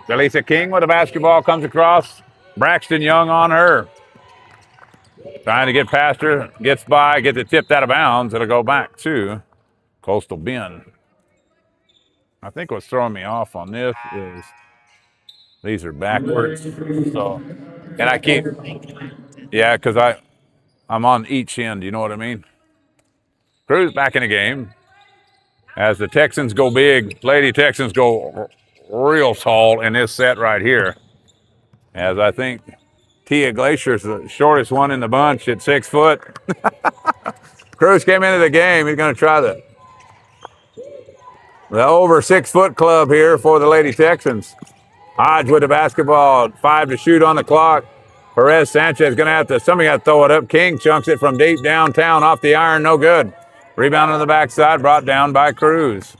Delisa King with the basketball comes across. Braxton Young on her. Trying to get past her, gets by, gets it tipped out of bounds. It'll go back to Coastal Bend. I think what's throwing me off on this is These are backwards. So, and I keep, yeah, because I'm on each end. You know what I mean? Cruz back in the game. As the Texans go big, Lady Texans go real tall in this set right here. As I think Tia Glacier's the shortest one in the bunch at 6 foot. Cruz came into the game. He's going to try the over 6 foot club here for the Lady Texans. Hodge with the basketball, 5 to shoot on the clock. Perez Sanchez going to have to, somebody got to throw it up. King chunks it from deep downtown off the iron, no good. Rebound on the backside, brought down by Cruz.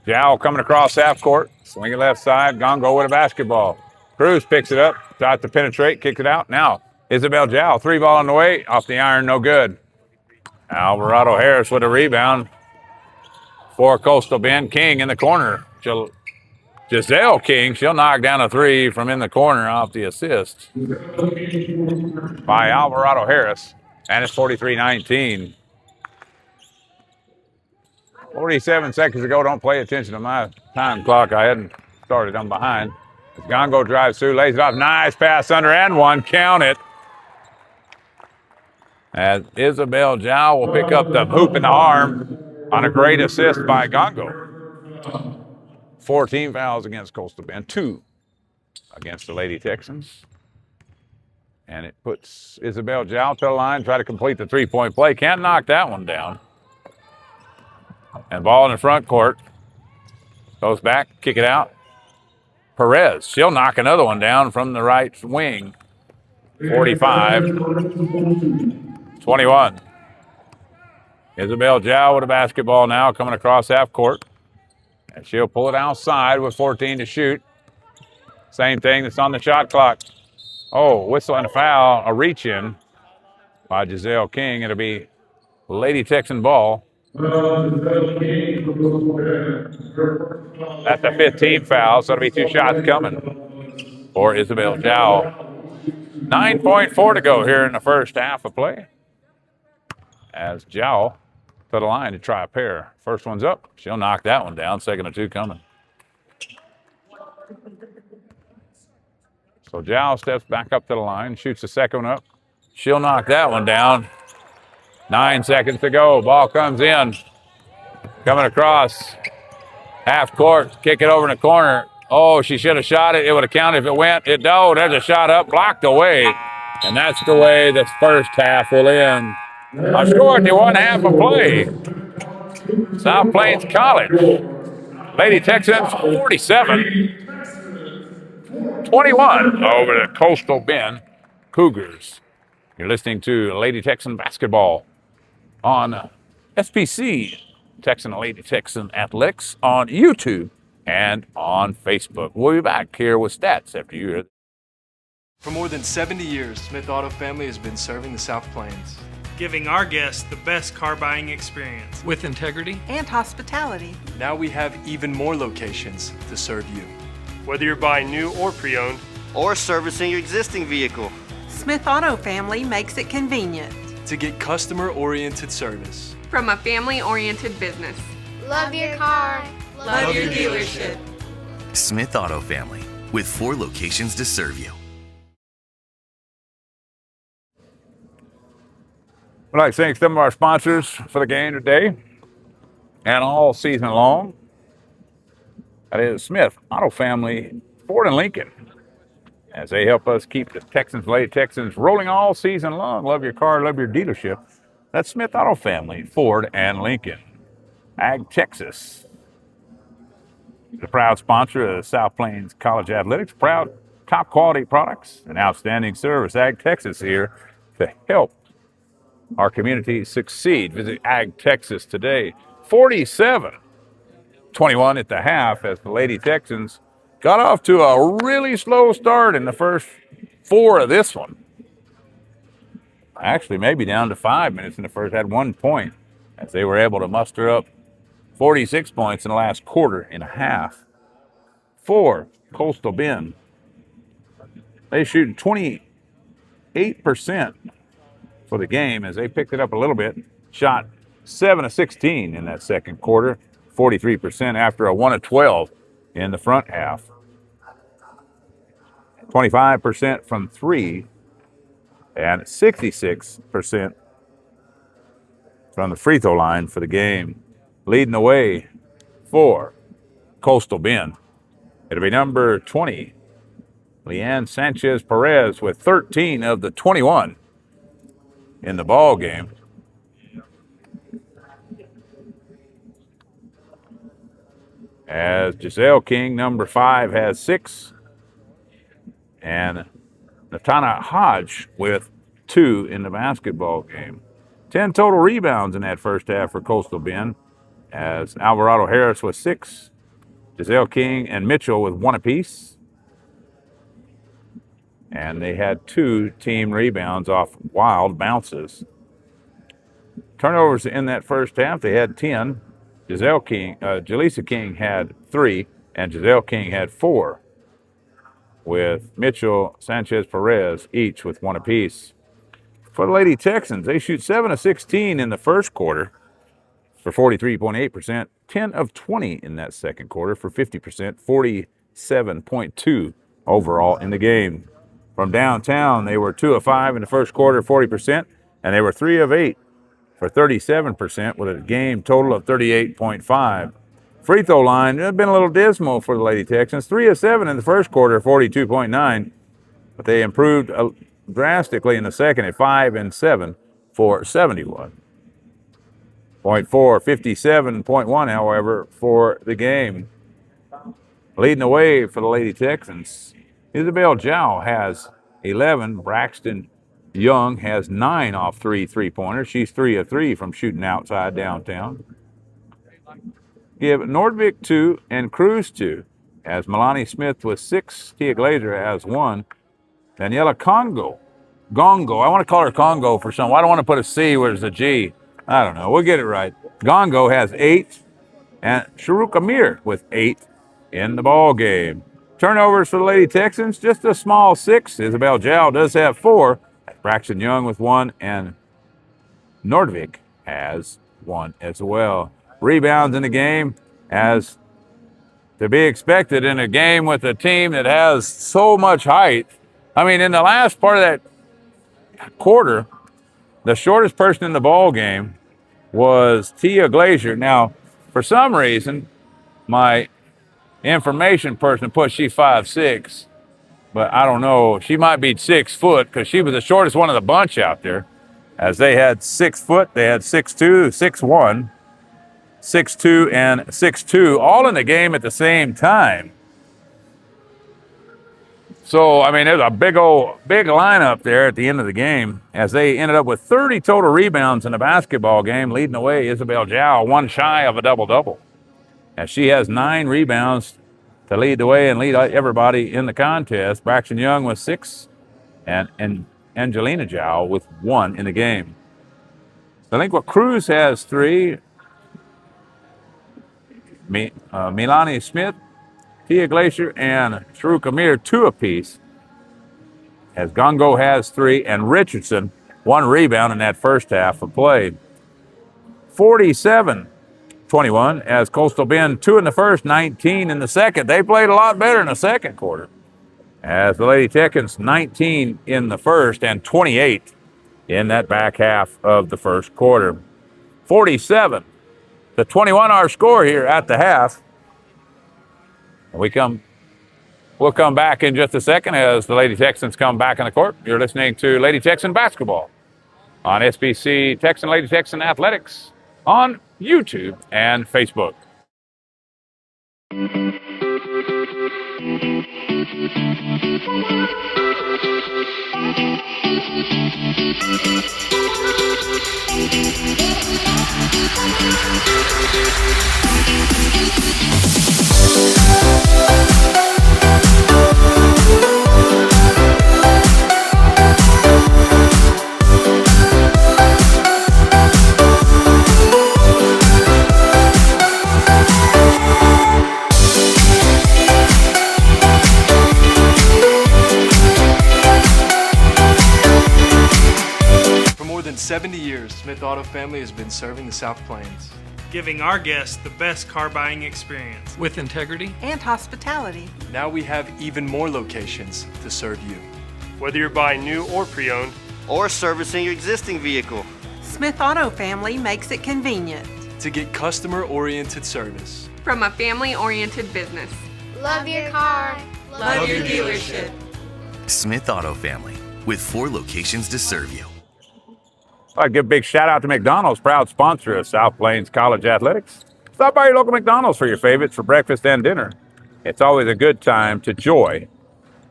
Jow coming across half court, swinging left side, Gongo with a basketball. Cruz picks it up, tries to penetrate, kicks it out. Now, Isabel Jow, 3 ball on the way, off the iron, no good. Alvarado Harris with a rebound for Coastal Bend. King in the corner. Giselle King, she'll knock down a 3 from in the corner off the assist by Alvarado Harris, and it's 43-19. 47 seconds ago. Don't pay attention to my time clock. I hadn't started. I'm behind. Gongo drives through, lays it off. Nice pass under and one. Count it. As Isabel Jow will pick up the hoop in the arm on a great assist by Gongo. 14 fouls against Coastal Bend, 2 against the Lady Texans. And it puts Isabel Jow to the line, try to complete the 3-point play. Can't knock that one down. And ball in the front court. Goes back, kick it out. Perez, she'll knock another one down from the right wing. 45-21. Isabel Jow with a basketball now coming across half court. And she'll pull it outside with 14 to shoot. Same thing that's on the shot clock. Oh, whistle and a foul, a reach in by Giselle King. It'll be Lady Texan ball. That's a 15 foul, so it'll be 2 shots coming for Isabel Jow. 9.4 to go here in the first half of play. As Jow to the line to try a pair. First one's up. She'll knock that one down. Second of 2 coming. So Jow steps back up to the line, shoots the second one up. She'll knock that one down. 9 seconds to go. Ball comes in. Coming across. Half court. Kick it over in the corner. Oh, she should have shot it. It would have counted if it went. There's a shot up. Blocked away. And that's the way this first half will end. A score at the 1 half of play. South Plains College. Lady Texans 47-21 over the Coastal Bend Cougars. You're listening to Lady Texan basketball on SPC, Texan Lady Texan Athletics, on YouTube and on Facebook. We'll be back here with stats after you hear. For more than 70 years, Smith Auto Family has been serving the South Plains, giving our guests the best car buying experience with integrity and hospitality. Now we have even more locations to serve you. Whether you're buying new or pre-owned, or servicing your existing vehicle, Smith Auto Family makes it convenient to get customer-oriented service from a family-oriented business. Love your car. Love your dealership. Smith Auto Family, with 4 locations to serve you. I'd like to thank some of our sponsors for the game today and all season long. That is Smith Auto Family, Ford and Lincoln, as they help us keep the Texans, Lady Texans, rolling all season long. Love your car, love your dealership. That's Smith Auto Family, Ford and Lincoln. Ag Texas, the proud sponsor of South Plains College Athletics. Proud top quality products and outstanding service. Ag Texas here to help our community succeed. Visit Ag Texas today. 47-21 at the half as the Lady Texans got off to a really slow start in the first 4 of this one. Actually, maybe down to 5 minutes in the first, had 1 point as they were able to muster up 46 points in the last quarter and a half for Coastal Bend. They shoot 28% for the game as they picked it up a little bit. Shot 7 of 16 in that second quarter, 43% after a 1 of 12 in the front half. 25% from three, and 66% from the free throw line for the game. Leading the way for Coastal Bend, it'll be number 20, Leanne Sanchez Perez, with 13 of the 21 in the ball game. As Giselle King, number 5, has 6. And Natana Hodge with 2 in the basketball game. 10 total rebounds in that first half for Coastal Bend, as Alvarado Harris with 6, Giselle King and Mitchell with 1 apiece. And they had 2 team rebounds off wild bounces. Turnovers in that first half, they had 10. Jaleesa King had 3, and Giselle King had 4, with Mitchell, Sanchez Perez each with 1 apiece. For the Lady Texans, they shoot 7 of 16 in the first quarter for 43.8%, 10 of 20 in that second quarter for 50%, 47.2 overall in the game. From downtown, they were 2 of 5 in the first quarter, 40%, and they were 3 of 8 for 37%, with a game total of 38.5. Free throw line has been a little dismal for the Lady Texans. 3 of 7 in the first quarter, 42.9, but they improved drastically in the second at 5 and 7 for 71.4, 57.1, however, for the game. Leading the way for the Lady Texans, Isabel Zhao has 11. Braxton Young has 9 off 3 three-pointers. She's 3 of 3 from shooting outside downtown. Give Nordvik 2 and Cruz 2, as Milani Smith with 6, Tia Glazer has 1. Daniela Gongo, I want to call her Congo for some. I don't want to put a C where there's a G. I don't know. We'll get it right. Gongo has 8, and Sharuk Amir with 8 in the ball game. Turnovers for the Lady Texans, just a small 6. Isabel Zhao does have 4. Braxton Young with 1, and Nordvik has 1 as well. Rebounds in the game, as to be expected in a game with a team that has so much height. I mean, in the last part of that quarter, the shortest person in the ball game was Tia Glazer. Now, for some reason, my information person put she 5'6", but I don't know. She might be 6 foot, because she was the shortest one of the bunch out there. As they had 6 foot, they had 6'2", 6'1", 6'2", and 6'2", all in the game at the same time. So, I mean, there's a big lineup there at the end of the game, as they ended up with 30 total rebounds in the basketball game. Leading the way, Isabel Zhao, 1 shy of a double-double, as she has 9 rebounds to lead the way and lead everybody in the contest. Braxton Young with 6, and Angelina Zhao with 1 in the game. I think what Cruz has 3, Milani Smith, Tia Glazer, and Sharuk Amir 2 apiece, as Gongo has 3, and Richardson 1 rebound in that first half of play. 47-21, as Coastal Bend 2 in the first, 19 in the second. They played a lot better in the second quarter, as the Lady Texans 19 in the first and 28 in that back half of the first quarter. 47-21 our score here at the half. We'll come back in just a second as the Lady Texans come back on the court. You're listening to Lady Texan Basketball on SPC Texan Lady Texan Athletics on YouTube and Facebook. For more than 70 years, Smith Auto Family has been serving the South Plains. giving our guests the best car buying experience. With integrity, and hospitality. now we have even more locations to serve you. Whether you're buying new or pre-owned, or servicing your existing vehicle. Smith Auto Family makes it convenient. To get customer-oriented service. From a family-oriented business. Love your car. Love your dealership. Smith Auto Family, with 4 locations to serve you. I'd give a big shout out to McDonald's, proud sponsor of South Plains College Athletics. Stop by your local McDonald's for your favorites for breakfast and dinner. It's always a good time to enjoy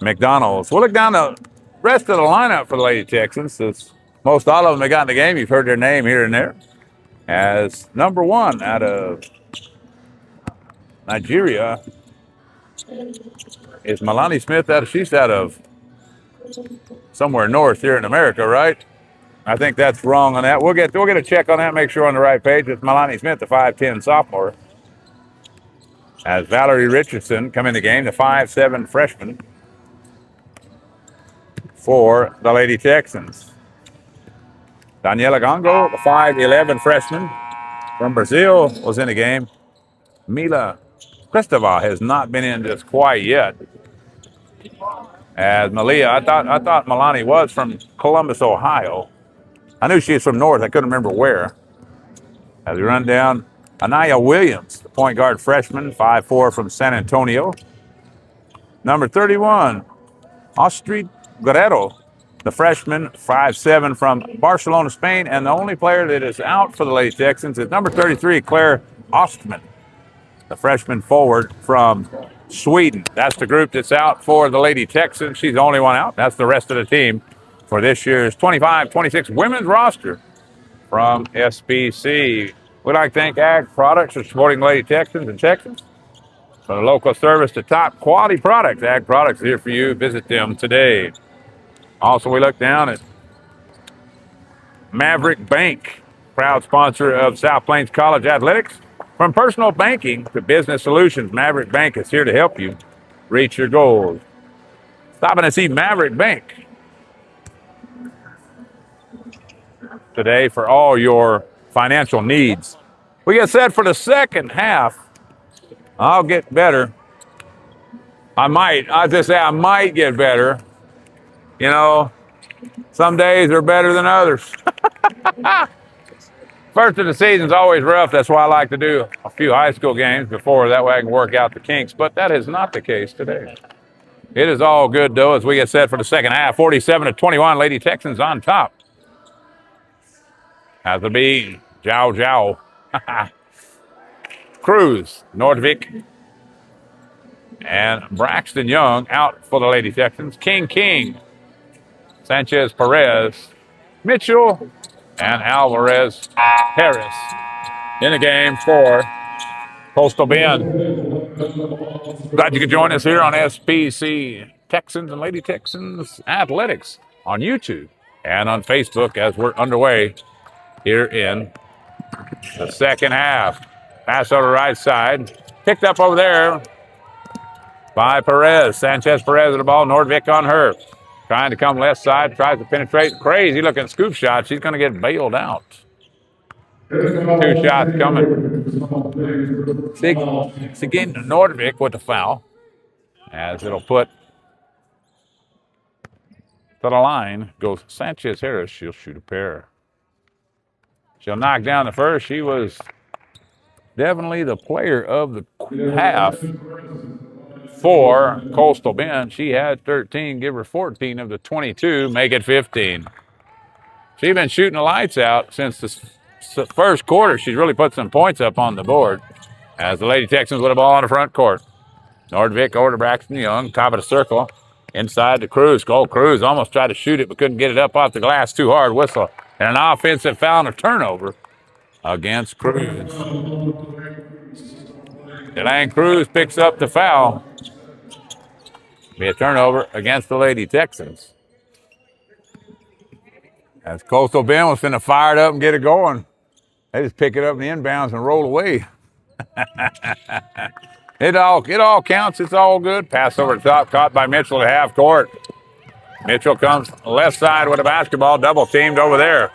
McDonald's. We'll look down the rest of the lineup for the Lady Texans. As most all of them have got in the game. You've heard their name here and there. As number 1 out of Nigeria is Milani Smith. She's out of somewhere north here in America, right? I think that's wrong on that. We'll get a check on that, make sure we're on the right page. It's Milani Smith, the 5'10 sophomore. As Valerie Richardson come in the game, the 5'7 freshman for the Lady Texans. Daniela Gongo, the 5'11 freshman from Brazil, was in the game. Mila Cristova has not been in this quite yet. As Malia, I thought Milani was from Columbus, Ohio. I knew she was from north. I couldn't remember where. As we run down, Anaya Williams, the point guard freshman, 5'4 from San Antonio. Number 31, Astrid Guerrero, the freshman, 5'7 from Barcelona, Spain. And the only player that is out for the Lady Texans is number 33, Claire Ostman, the freshman forward from Sweden. That's the group that's out for the Lady Texans. She's the only one out. That's the rest of the team for this year's 25-26 women's roster from SPC. We'd like to thank Ag Products for supporting Lady Texans and Texans. For the local service to top quality products, Ag Products is here for you. Visit them today. Also, we look down at Maverick Bank, proud sponsor of South Plains College Athletics. From personal banking to business solutions, Maverick Bank is here to help you reach your goals. Stop in and see Maverick Bank today for all your financial needs. We get set for the second half. I'll get better. I might get better. You know, some days are better than others. First of the season's always rough. That's why I like to do a few high school games before. That way I can work out the kinks. But that is not the case today. It is all good, though, as we get set for the second half. 47-21, Lady Texans on top. Has to be Zhao. Cruz, Nordvik, and Braxton Young out for the Lady Texans. King, Sanchez Perez, Mitchell, and Alvarez Harris in the game for Coastal Bend. Glad you could join us here on SPC Texans and Lady Texans Athletics on YouTube and on Facebook as we're underway here in the second half. Pass over the right side. Picked up over there by Perez. Sanchez Perez with the ball. Nordvik on her. Trying to come left side. Tries to penetrate. Crazy looking scoop shot. She's going to get bailed out. 2 shots coming. Again, Nordvik with the foul. As it'll put to the line goes Sanchez Harris. She'll shoot a pair. She'll knock down the first. She was definitely the player of the half for Coastal Bend. She had 13, give her 14 of the 22, make it 15. She's been shooting the lights out since the first quarter. She's really put some points up on the board as the Lady Texans with the ball on the front court. Nordvik over to Braxton Young, top of the circle, inside to Cruz. Cruz almost tried to shoot it but couldn't get it up off the glass too hard. Whistle. And an offensive foul and a turnover against Cruz. Delaney Cruz picks up the foul. Be a turnover against the Lady Texans. As Coastal Bend was finna fire it up and get it going. They just pick it up in the inbounds and roll away. It all counts. It's all good. Pass over the top, caught by Mitchell at half court. Mitchell comes left side with a basketball, double teamed over there.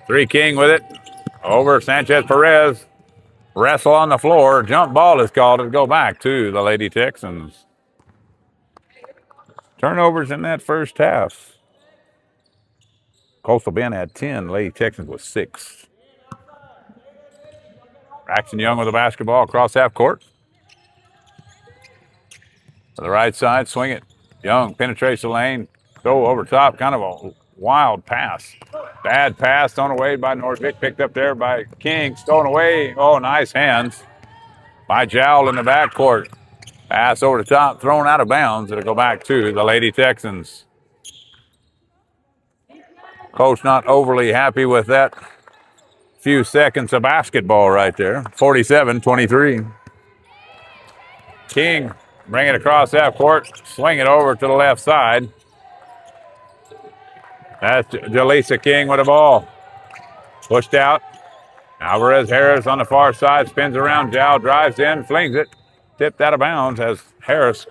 3 King with it. Over Sanchez Perez. Wrestle on the floor. Jump ball is called to go back to the Lady Texans. Turnovers in that first half. Coastal Bend had 10. Lady Texans was 6. Braxton Young with the basketball across half court. To the right side, swing it. Young penetrates the lane. Go over top, kind of a wild pass. Bad pass thrown away by Nordvik. Picked up there by King. Stolen away. Oh, nice hands by Jowl in the backcourt. Pass over the top, thrown out of bounds. It'll go back to the Lady Texans. Coach not overly happy with that few seconds of basketball right there. 47-23. King bring it across half court. Swing it over to the left side. That's Jaleesa King with the ball. Pushed out. Alvarez Harris on the far side. Spins around. Jowl drives in. Flings it. Tipped out of bounds as Harris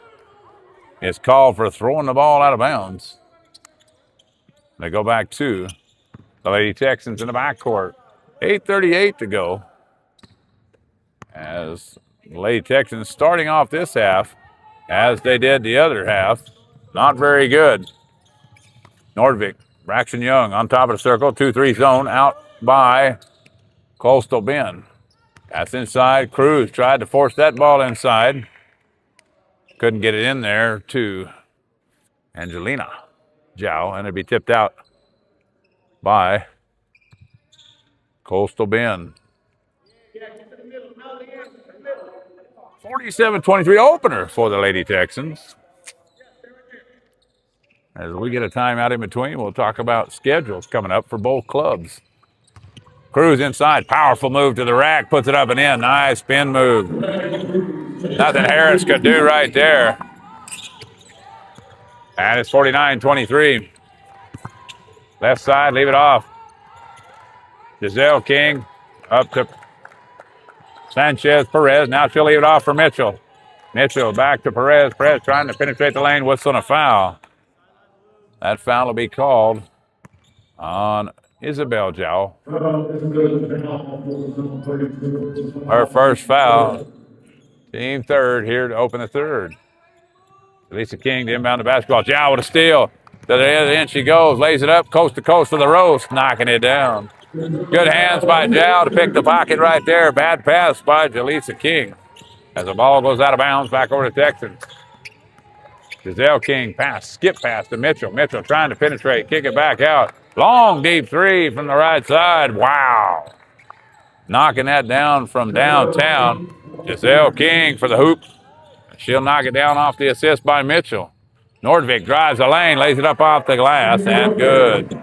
is called for throwing the ball out of bounds. They go back to the Lady Texans in the backcourt. 8:38 to go. As the Lady Texans starting off this half, as they did the other half, not very good. Nordvik. Braxton Young on top of the circle, 2-3 zone, out by Coastal Bend. Pass inside. Cruz tried to force that ball inside. Couldn't get it in there to Angelina Jow, and it'd be tipped out by Coastal Bend. 47-23 opener for the Lady Texans. As we get a timeout in between, we'll talk about schedules coming up for both clubs. Cruz inside, powerful move to the rack, puts it up and in. Nice spin move. Nothing Harris could do right there. And it's 49-23. Left side, leave it off. Giselle King up to Sanchez Perez. Now she'll leave it off for Mitchell. Mitchell back to Perez. Perez trying to penetrate the lane, whistling a foul. That foul will be called on Isabel Jowl. Her first foul. Team third here to open the third. Lisa King to inbound the basketball. Jowl with a steal. To the other end she goes. Lays it up coast to coast for the roast. Knocking it down. Good hands by Jowl to pick the pocket right there. Bad pass by Jaleesa King. As the ball goes out of bounds back over to Texans. Giselle King pass, skip pass to Mitchell. Mitchell trying to penetrate, kick it back out. Long deep three from the right side. Wow. Knocking that down from downtown. Giselle King for the hoop. She'll knock it down off the assist by Mitchell. Nordvik drives the lane, lays it up off the glass, and good.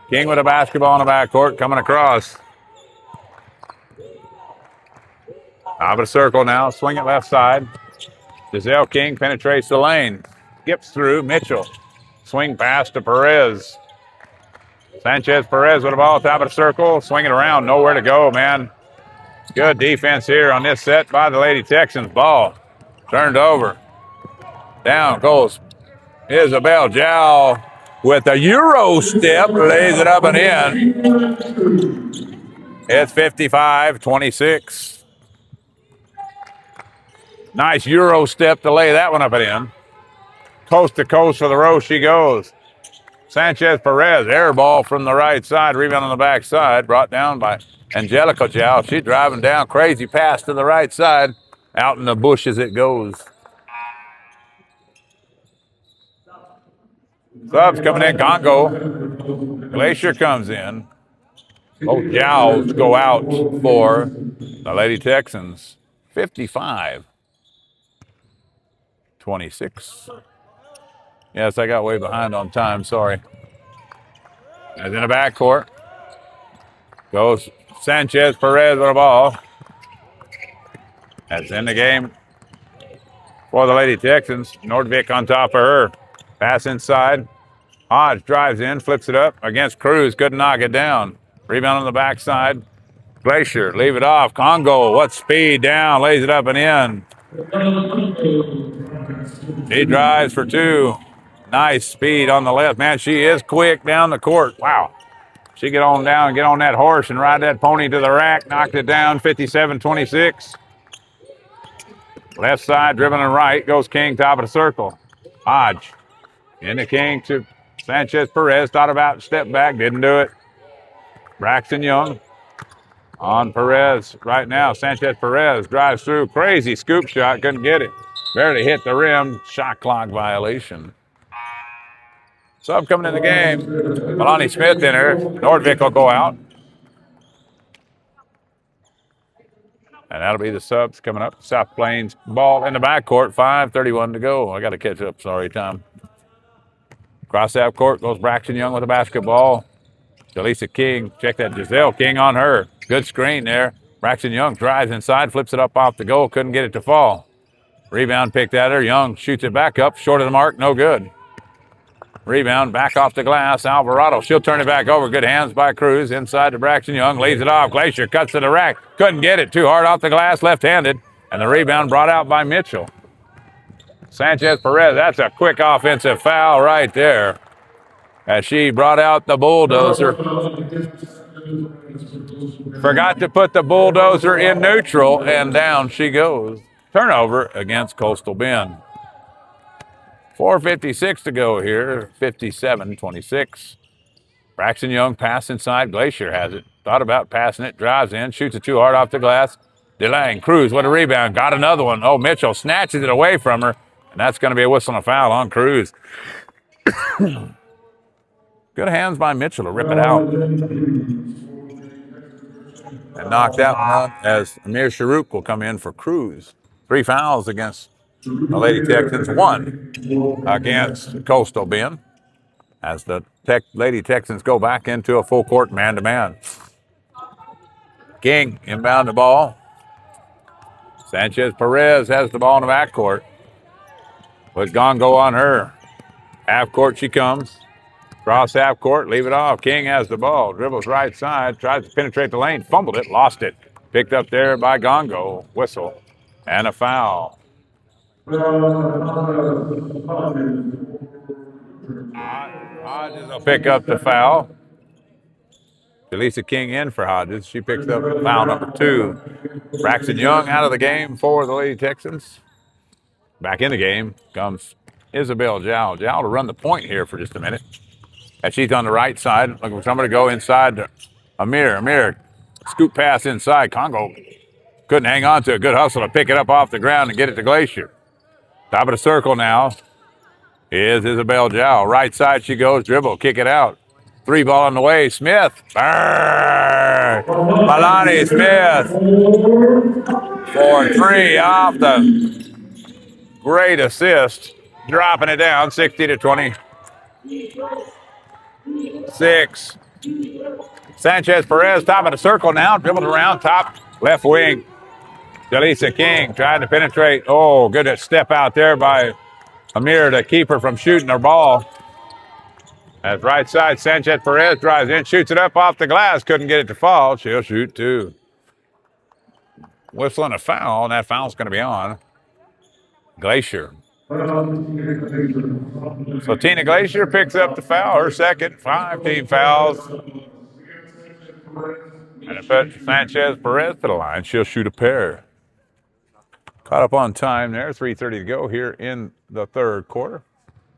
King with a basketball in the backcourt coming across. Out of a circle now, swing it left side. Giselle King penetrates the lane. Skips through Mitchell. Swing pass to Perez. Sanchez Perez with the ball, top of the circle. Swing it around, nowhere to go, man. Good defense here on this set by the Lady Texans. Ball turned over. Down goes Isabel Jowl with a Euro step. Lays it up and in. It's 55-26. Nice Euro step to lay that one up and in. Coast to coast for the row she goes. Sanchez Perez, air ball from the right side. Rebound on the back side. Brought down by Angelica Jowl. She's driving down. Crazy pass to the right side. Out in the bushes it goes. Subs coming in. Congo. Glacier comes in. Both Jowls go out for the Lady Texans. 55-26. Yes, I got way behind on time. Sorry. As in the backcourt goes Sanchez Perez with the ball. That's in the game for the Lady Texans. Nordvik on top of her. Pass inside. Hodge drives in, flips it up against Cruz. Couldn't knock it down. Rebound on the backside. Glacier, leave it off. Congo, what speed down, lays it up and in. He drives for two. Nice speed on the left. Man, she is quick down the court. Wow. She get on down, get on that horse and ride that pony to the rack. Knocked it down, 57-26. Left side, dribbling and right, goes King, top of the circle. Hodge into King to Sanchez Perez. Thought about step back, didn't do it. Braxton Young on Perez right now. Sanchez Perez drives through. Crazy scoop shot, couldn't get it. Barely hit the rim. Shot clock violation. Sub coming in the game. Melanie Smith in her. Nordvik will go out. And that'll be the subs coming up. South Plains ball in the backcourt. 5:31 to go. I got to catch up. Sorry, Tom. Cross half court goes Braxton Young with the basketball. Jaleesa King. Check that Giselle King on her. Good screen there. Braxton Young drives inside, flips it up off the goal. Couldn't get it to fall. Rebound picked at her. Young shoots it back up. Short of the mark. No good. Rebound back off the glass. Alvarado. She'll turn it back over. Good hands by Cruz. Inside to Braxton Young. Leads it off. Glacier cuts to the rack. Couldn't get it. Too hard off the glass. Left-handed. And the rebound brought out by Mitchell. Sanchez Perez. That's a quick offensive foul right there. As she brought out the bulldozer. Forgot to put the bulldozer in neutral. And down she goes. Turnover against Coastal Bend. 4:56 to go here, 57-26. Braxton Young pass inside. Glacier has it. Thought about passing it. Drives in. Shoots it too hard off the glass. DeLange. Cruz with a rebound. Got another one. Oh, Mitchell snatches it away from her. And that's going to be a whistle and a foul on Cruz. Good hands by Mitchell to rip it out. And knock that one out as Amir Sharuk will come in for Cruz. 3 fouls against the Lady Texans, 1 against Coastal Bend, as the Lady Texans go back into a full court man-to-man. King inbound the ball. Sanchez Perez has the ball in the backcourt. Put Gongo on her. Half court she comes. Cross half court, leave it off. King has the ball. Dribbles right side, tries to penetrate the lane, fumbled it, lost it. Picked up there by Gongo. Whistle and a foul. Hodges will pick up the foul. Jaleesa King in for Hodges. She picks up foul number 2. Braxton Young out of the game for the Lady Texans. Back in the game comes Isabel Zhao. Zhao to run the point here for just a minute. And she's on the right side, looking for somebody to go inside to Amir. Amir, scoop pass inside. Congo couldn't hang on to it. Good hustle to pick it up off the ground and get it to Glacier. Top of the circle now is Isabel Zhao. Right side she goes, dribble, kick it out. 3 ball on the way. Smith. Burr. Malani Smith. 4-3 off the great assist. Dropping it down, 60-26. Sanchez Perez, top of the circle now. Dribbled around, top left wing. Jaleesa King trying to penetrate. Oh, good step out there by Amir to keep her from shooting her ball. As right side, Sanchez Perez drives in, shoots it up off the glass. Couldn't get it to fall. She'll shoot 2. Whistling a foul, and that foul's going to be on Glacier. So Tina Glacier picks up the foul, her second. 5 team fouls. And it puts Sanchez Perez to the line. She'll shoot a pair. Caught up on time there. 3:30 to go here in the third quarter.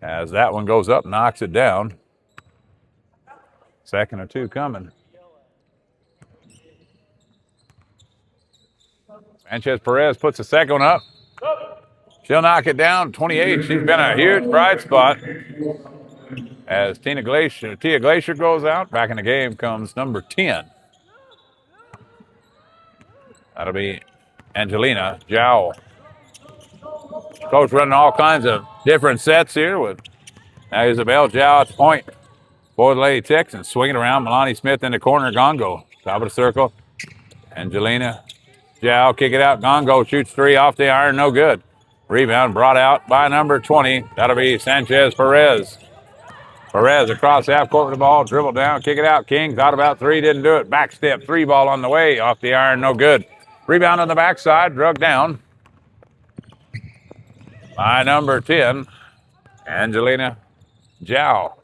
As that one goes up, knocks it down. Second or 2 coming. Sanchez Perez puts the second one up. She'll knock it down. 28. She's been a huge bright spot. As Tia Glacier goes out, back in the game comes number 10. That'll be Angelina Zhao. Coach running all kinds of different sets here with now Isabel Zhao at the point for the Lady Texans. Swinging around, Melanie Smith in the corner, Gongo. Top of the circle. Angelina Zhao, kick it out. Gongo shoots 3 off the iron, no good. Rebound brought out by number 20. That'll be Sanchez Perez. Perez across half court with the ball, dribble down, kick it out. King thought about 3, didn't do it. Back step, 3 ball on the way, off the iron, no good. Rebound on the backside, drug down by number 10, Angelina Jow.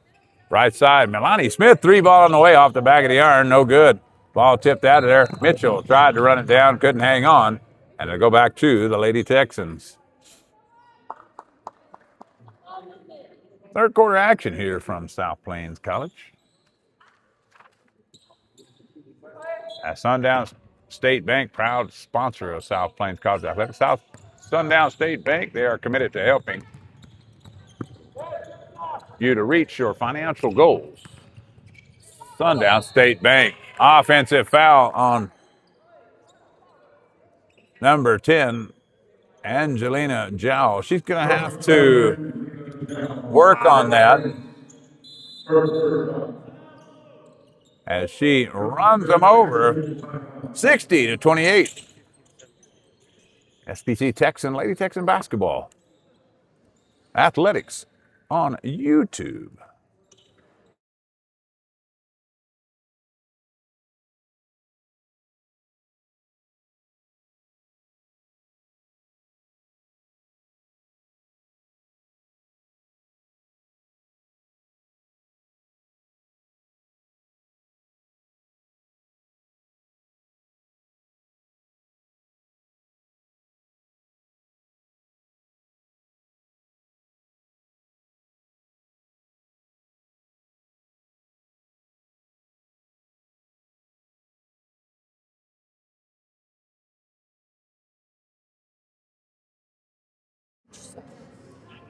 Right side, Melanie Smith, 3-ball on the way off the back of the iron, no good. Ball tipped out of there. Mitchell tried to run it down, couldn't hang on, and it'll go back to the Lady Texans. Third quarter action here from South Plains College. Sundown State Bank, proud sponsor of South Plains College Athletics. Sundown State Bank, they are committed to helping you to reach your financial goals. Sundown State Bank. Offensive foul on number 10, Angelina Jow. She's going to have to work on that as she runs them over 60-28. SPC Texan, Lady Texan basketball. Athletics on YouTube.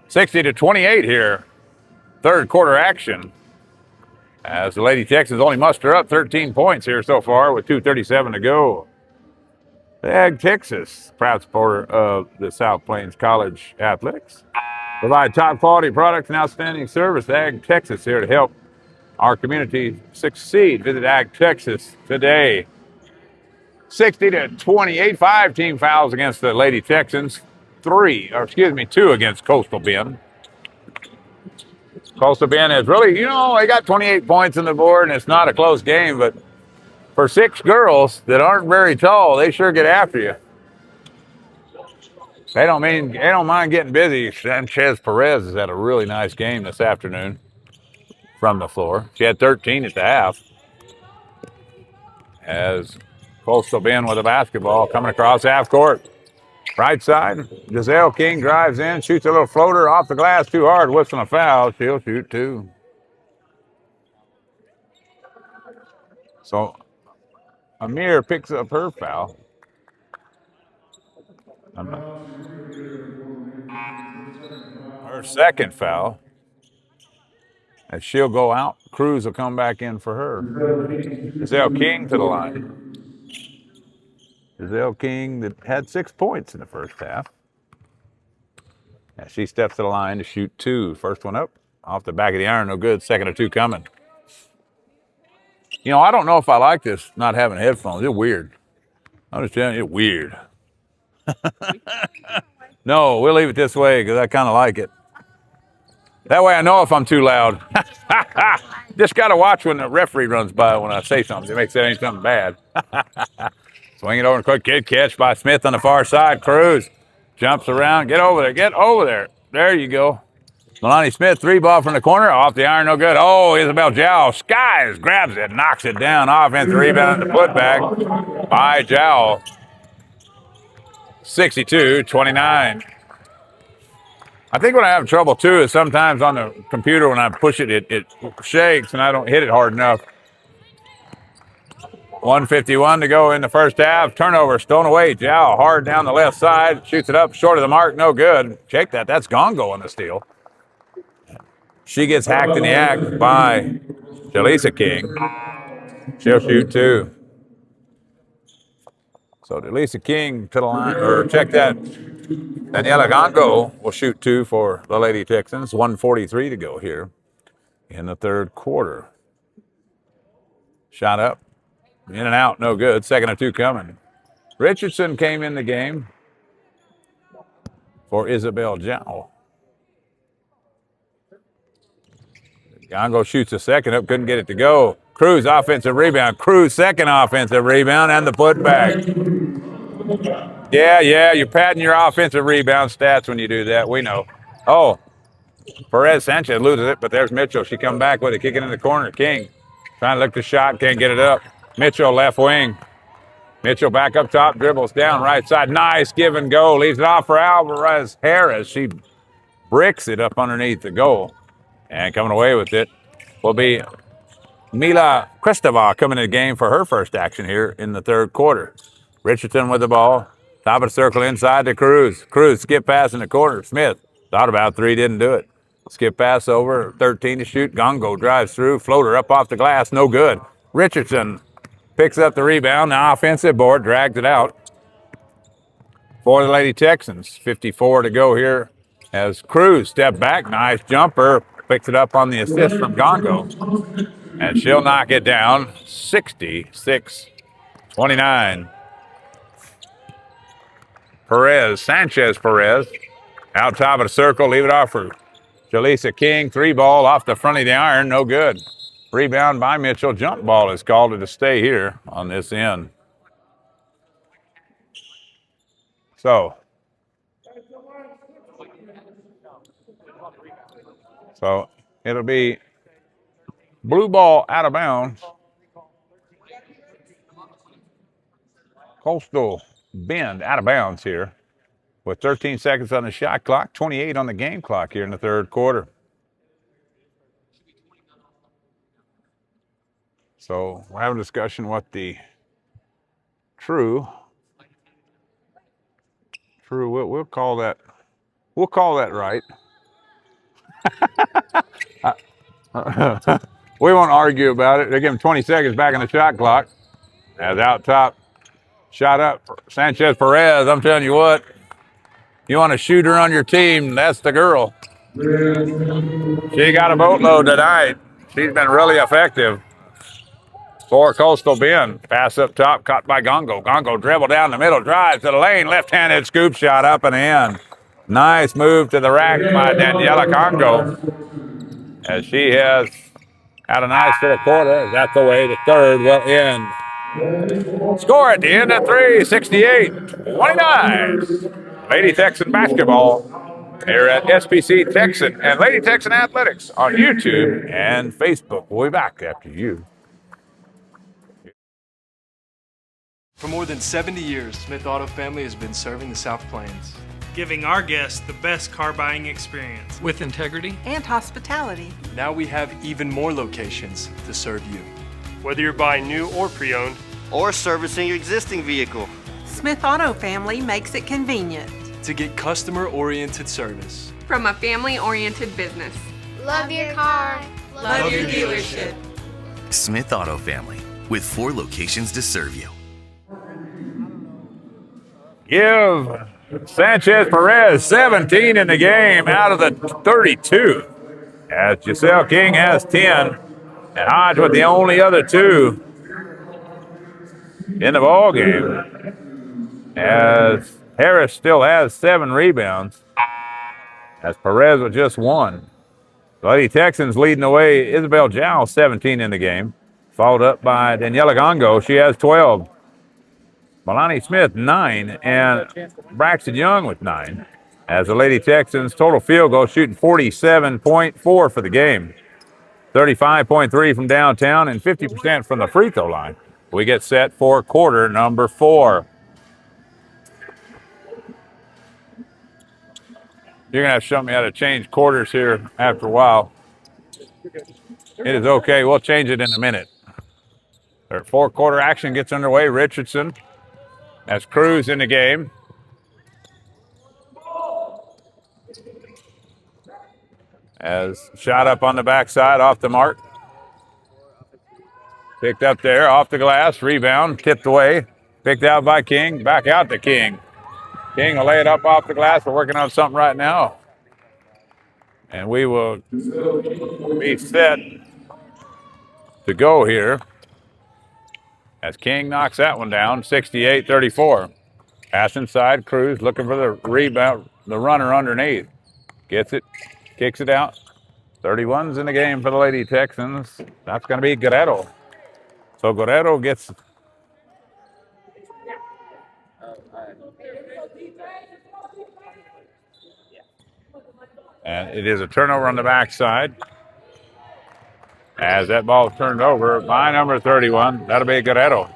$60-28 here. Third quarter action. As the Lady Texans only muster up 13 points here so far with 2:37 to go. Ag Texas, proud supporter of the South Plains College Athletics. Provide top quality products and outstanding service. Ag Texas here to help our community succeed. Visit Ag Texas today. 60-28, 5 team fouls against the Lady Texans. 2 against Coastal Bend. Coastal Bend is really, they got 28 points on the board, and it's not a close game, but for 6 girls that aren't very tall, they sure get after you. They don't mind getting busy. Sanchez Perez has had a really nice game this afternoon from the floor. She had 13 at the half. As Coastal Bend with a basketball coming across half court. Right side, Giselle King drives in, shoots a little floater off the glass too hard, whistling a foul. She'll shoot 2. So Amir picks up her foul. Her second foul. As she'll go out, Cruz will come back in for her. Giselle King to the line. Giselle King that had 6 points in the first half. As she steps to the line to shoot 2. First one up, off the back of the iron, no good. Second of 2 coming. I don't know if I like this, not having headphones. It's weird. I'm just telling you, it's weird. No, we'll leave it this way because I kind of like it. That way I know if I'm too loud. Just got to watch when the referee runs by when I say something. It makes it ain't something bad. Swing it over and quick kid catch by Smith on the far side. Cruz jumps around. Get over there. Get over there. There you go. Melanie Smith, 3-ball from the corner. Off the iron, no good. Oh, Isabel Jow. Skies grabs it, knocks it down. Offensive rebound and the putback by Jow. 62-29. I think what I have trouble, too, is sometimes on the computer when I push it, it shakes and I don't hit it hard enough. 1:51 to go in the first half. Turnover, stolen away. Jow hard down the left side. Shoots it up short of the mark. No good. Check that. That's Gongo on the steal. She gets hacked in the act by Jaleesa King. She'll shoot 2. So Jaleesa King to the line. Or check that. Daniela Gongo will shoot 2 for the Lady Texans. 1:43 to go here in the third quarter. Shot up. In and out, no good. Second of 2 coming. Richardson came in the game for Isabel Jow. Gongo shoots a second up, couldn't get it to go. Cruz offensive rebound. Cruz second offensive rebound and the putback. Yeah, you're patting your offensive rebound stats when you do that. We know. Oh, Perez Sanchez loses it, but there's Mitchell. She come back with it, kicking in the corner. King trying to look the shot, can't get it up. Mitchell left wing. Mitchell back up top, dribbles down right side. Nice give and go. Leaves it off for Alvarez Harris. She bricks it up underneath the goal. And coming away with it will be Mila Kristeva coming in the game for her first action here in the third quarter. Richardson with the ball. Top of the circle inside to Cruz. Cruz skip pass in the corner. Smith thought about three, didn't do it. Skip pass over, 13 to shoot. Gongo drives through. Floater up off the glass, no good. Richardson picks up the rebound. Now offensive board, drags it out for the Lady Texans. 54 to go here as Cruz stepped back. Nice jumper. Picks it up on the assist from Gongo. And she'll knock it down. 66-29. Sanchez Perez. Out top of the circle. Leave it off for Jaleesa King. Three ball off the front of the iron. No good. Rebound by Mitchell. Jump ball is called to stay here on this end. So it'll be blue ball out of bounds. Coastal Bend out of bounds here with 13 seconds on the shot clock, 28 on the game clock here in the third quarter. So we'll have a discussion what the true, we'll call that right. We won't argue about it. They give him 20 seconds back on the shot clock. As out top, shot up, Sanchez Perez. I'm telling you what, you want a shooter on your team, that's the girl. She got a boatload tonight. She's been really effective for Coastal Bend. Pass up top, caught by Gongo. Gongo dribble down the middle, drives to the lane, left-handed scoop shot up and in. Nice move to the rack by Daniela Congo. As she has had a nice little quarter. That's the way the third will end. Score at the end of 3, 68-29. Lady Texan basketball here at SPC Texan and Lady Texan Athletics on YouTube and Facebook. We'll be back after you. For more than 70 years, Smith Auto Family has been serving the South Plains, giving our guests the best car buying experience. With integrity and hospitality. Now we have even more locations to serve you. Whether you're buying new or pre-owned, or servicing your existing vehicle, Smith Auto Family makes it convenient. To get customer-oriented service. From a family-oriented business. Love your car. Love your dealership. Smith Auto Family, with 4 locations to serve you. Give Sanchez Perez 17 in the game out of the 32. As Giselle King has 10. And Hodge with the only other 2 in the ball game. As Harris still has 7 rebounds. As Perez with just 1. The Lady Texans leading the way. Isabel Jow 17 in the game. Followed up by Daniela Gongo. She has 12. Melanie Smith 9 and Braxton Young with 9. As the Lady Texans total field goal shooting 47.4 for the game. 35.3 from downtown and 50% from the free throw line. We get set for quarter number 4. You're going to have to show me how to change quarters here after a while. It is okay. We'll change it in a minute. Their 4-quarter action gets underway. Richardson has Cruz in the game. As shot up on the backside off the mark. Picked up there off the glass. Rebound tipped away. Picked out by King. Back out to King. King will lay it up off the glass. We're working on something right now. And we will be set to go here. As King knocks that one down, 68-34. Pass inside, Cruz looking for the rebound, the runner underneath. Gets it, kicks it out. 31's in the game for the Lady Texans. That's going to be Guerrero. So Guerrero gets... And it is a turnover on the backside. As that ball is turned over by number 31, that'll be Guerrero.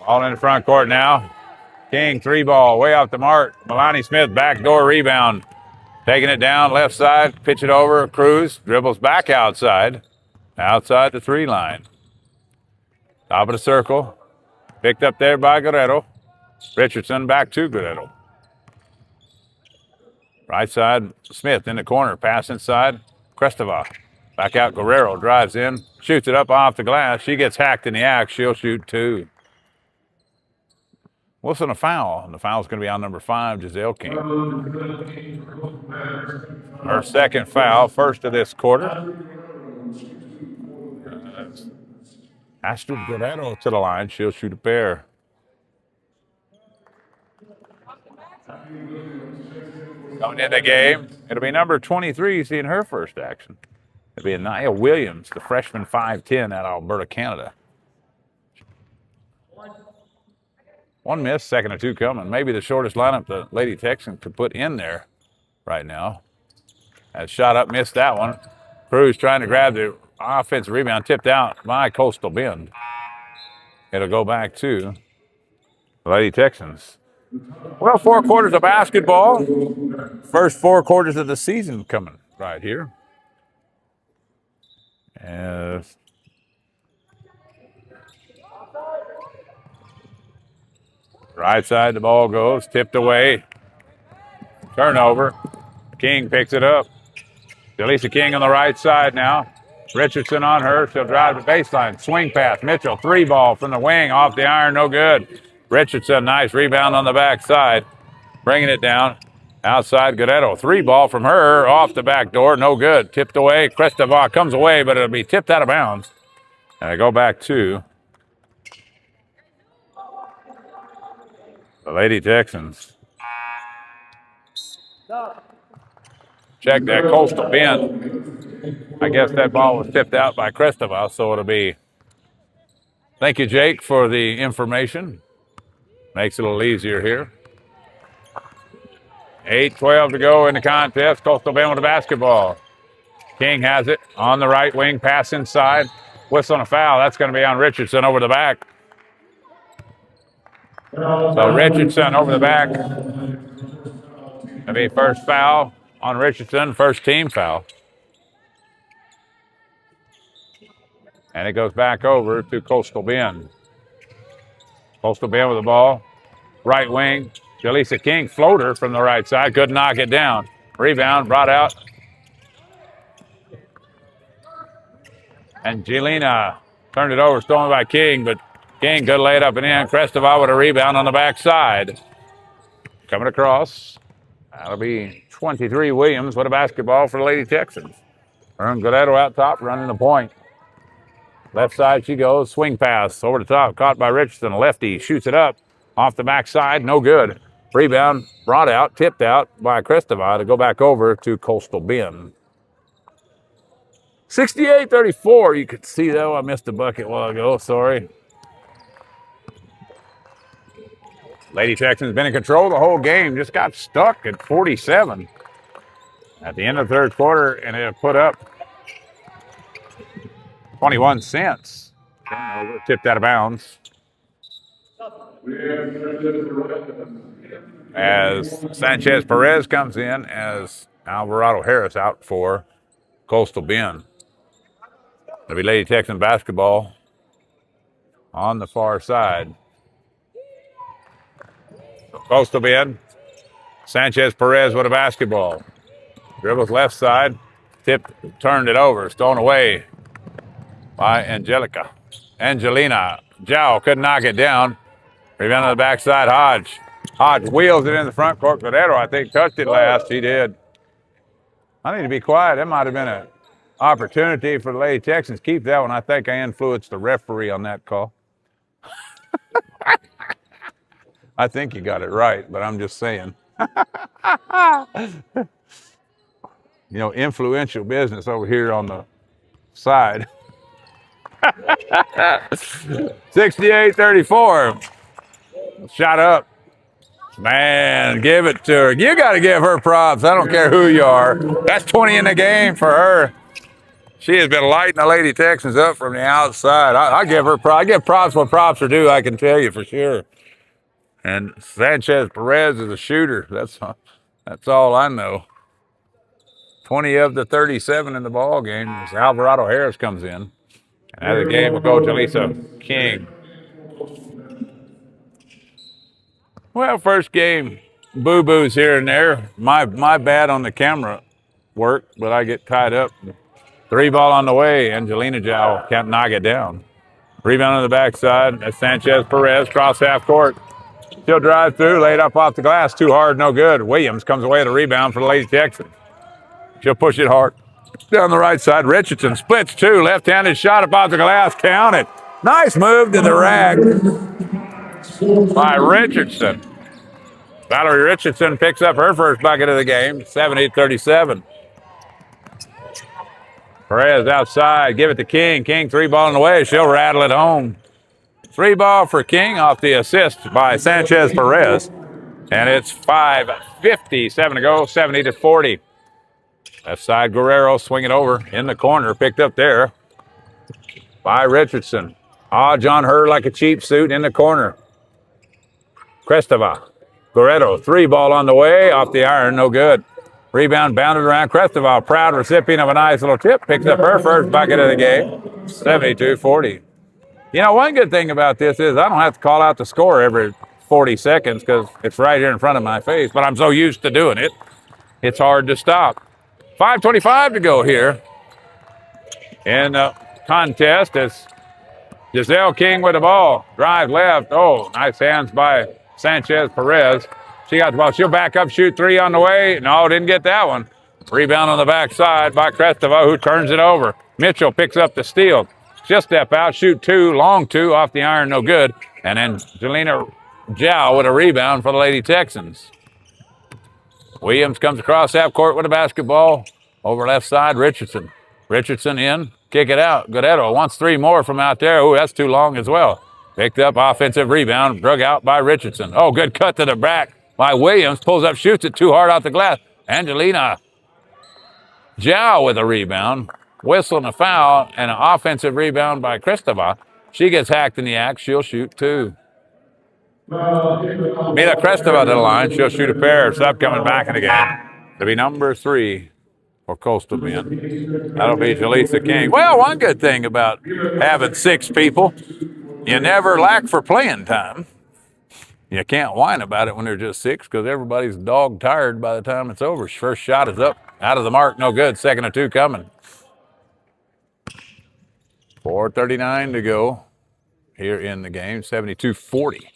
All in the front court now. King, 3-ball, way off the mark. Milani Smith, backdoor rebound. Taking it down, left side, pitch it over. Cruz dribbles back outside the 3 line. Top of the circle. Picked up there by Guerrero. Richardson back to Guerrero. Right side, Smith in the corner. Pass inside, Cristova. Back out, Guerrero drives in. Shoots it up off the glass. She gets hacked in the act. She'll shoot 2. Wilson a foul. And the foul's going to be on number 5, Giselle King. Her second foul, first of this quarter. Astrid Guerrero to the line. She'll shoot a pair. Coming in the game, it'll be number 23 seeing her first action. It'll be Anaya Williams, the freshman 5'10" out of Alberta, Canada. 1 miss, second or 2 coming. Maybe the shortest lineup the Lady Texans could put in there right now. As shot up, missed that one. Cruz trying to grab the offensive rebound, tipped out by Coastal Bend. It'll go back to the Lady Texans. Well, 4 quarters of basketball. First 4 quarters of the season coming right here. As right side the ball goes, tipped away. Turnover. King picks it up. Delisa King on the right side now. Richardson on her. She'll drive the baseline. Swing pass. Mitchell, 3-ball from the wing off the iron. No good. Richardson, nice rebound on the backside. Bringing it down. Outside Guerrero. 3-ball from her off the back door. No good. Tipped away. Cristova comes away, but it'll be tipped out of bounds. And I go back to the Lady Texans. Check that Coastal Bend. I guess that ball was tipped out by Cristova, so it'll be. Thank you, Jake, for the information. Makes it a little easier here. 8:12 to go in the contest. Coastal Bend with the basketball. King has it on the right wing, pass inside. Whistle on a foul. That's going to be on Richardson over the back. So Richardson over the back. That'll be first foul on Richardson, first team foul. And it goes back over to Coastal Bend. Coastal Bend with the ball. Right wing. Delisa King, floater from the right side. Couldn't knock it down. Rebound brought out. And Jelena turned it over, stolen by King, but King could lay it up and in. Cristova with a rebound on the backside. Coming across. That'll be 23 Williams with a basketball for the Lady Texans. Earn Guerrero out top, running the point. Left side she goes. Swing pass over the top. Caught by Richardson. Lefty shoots it up. Off the backside. No good. Rebound brought out. Tipped out by Cristova to go back over to Coastal Bend. 68-34. You could see, though, I missed a bucket a while ago. Sorry. Lady Texans been in control the whole game. Just got stuck at 47 at the end of the third quarter, and it put up 21 cents. Turnover, tipped out of bounds. As Sanchez Perez comes in as Alvarado Harris out for Coastal Bend. It'll be Lady Texan basketball on the far side. Coastal Bend. Sanchez Perez with a basketball. Dribbles left side. Tipped, turned it over. Stolen away by Angelina. Jow couldn't knock it down. Rebound on the backside, Hodge. Hodge wheels it in the front court. Guerrero, I think, touched it last. He did. I need to be quiet. That might have been an opportunity for the Lady Texans. Keep that one. I think I influenced the referee on that call. I think you got it right, but I'm just saying. You know, influential business over here on the side. 68-34. Shot up. Man, give it to her. You got to give her props. I don't care who you are. That's 20 in the game for her. She has been lighting the Lady Texans up from the outside. I give her props. I give props what props are due, I can tell you for sure. And Sanchez Perez is a shooter. That's all I know. 20 of the 37 in the ball game as Alvarado Harris comes in. And out of the game will go Jaleesa King. Well, first game, boo-boos here and there. My bad on the camera work, but I get tied up. 3 ball on the way. Angelina Jow can't knock it down. Rebound on the backside. That's Sanchez Perez, cross half court. She'll drive through, laid up off the glass. Too hard, no good. Williams comes away with a rebound for the Lady Texans. She'll push it hard. Down the right side, Richardson splits 2. Left-handed shot up off the glass. Count it. Nice move to the rack by Richardson. Valerie Richardson picks up her first bucket of the game, 70-37. Perez outside, give it to King. King 3 ball in the way, she'll rattle it home. 3 ball for King off the assist by Sanchez Perez. And it's 5:57 to go, 70-40. Left side, Guerrero swing it over in the corner, picked up there by Richardson. Odds on her like a cheap suit in the corner. Crestova. Guerrero, 3 ball on the way, off the iron, no good. Rebound bounded around Crestova, proud recipient of a nice little tip, picks up her first bucket of the game, 72-40. You know, one good thing about this is I don't have to call out the score every 40 seconds because it's right here in front of my face, but I'm so used to doing it, it's hard to stop. 5:25 to go here in the contest. It's Giselle King with the ball. Drive left. Oh, nice hands by Sanchez Perez. She got the ball. She'll back up, shoot 3 on the way. No, didn't get that one. Rebound on the backside by Crestova, who turns it over. Mitchell picks up the steal. She'll step out, shoot 2, long 2, off the iron, no good. And then Jelena Jow with a rebound for the Lady Texans. Williams comes across half court with a basketball. Over left side, Richardson. Richardson in, kick it out. Guerrero wants 3 more from out there. Ooh, that's too long as well. Picked up, offensive rebound, drug out by Richardson. Oh, good cut to the back by Williams. Pulls up, shoots it too hard off the glass. Angelina Jow with a rebound. Whistle and a foul, and an offensive rebound by Crestova. She gets hacked in the act. She'll shoot 2. Mila Crestova to the line. She'll shoot a pair. Sub coming back in the game to be number 3 for Coastal Bend. That'll be Jaleesa King. Well, one good thing about having 6 people, you never lack for playing time. You can't whine about it when there's just 6 because everybody's dog tired by the time it's over. First shot is up, out of the mark, no good. Second or 2 coming. 4:39 to go here in the game, 72-40.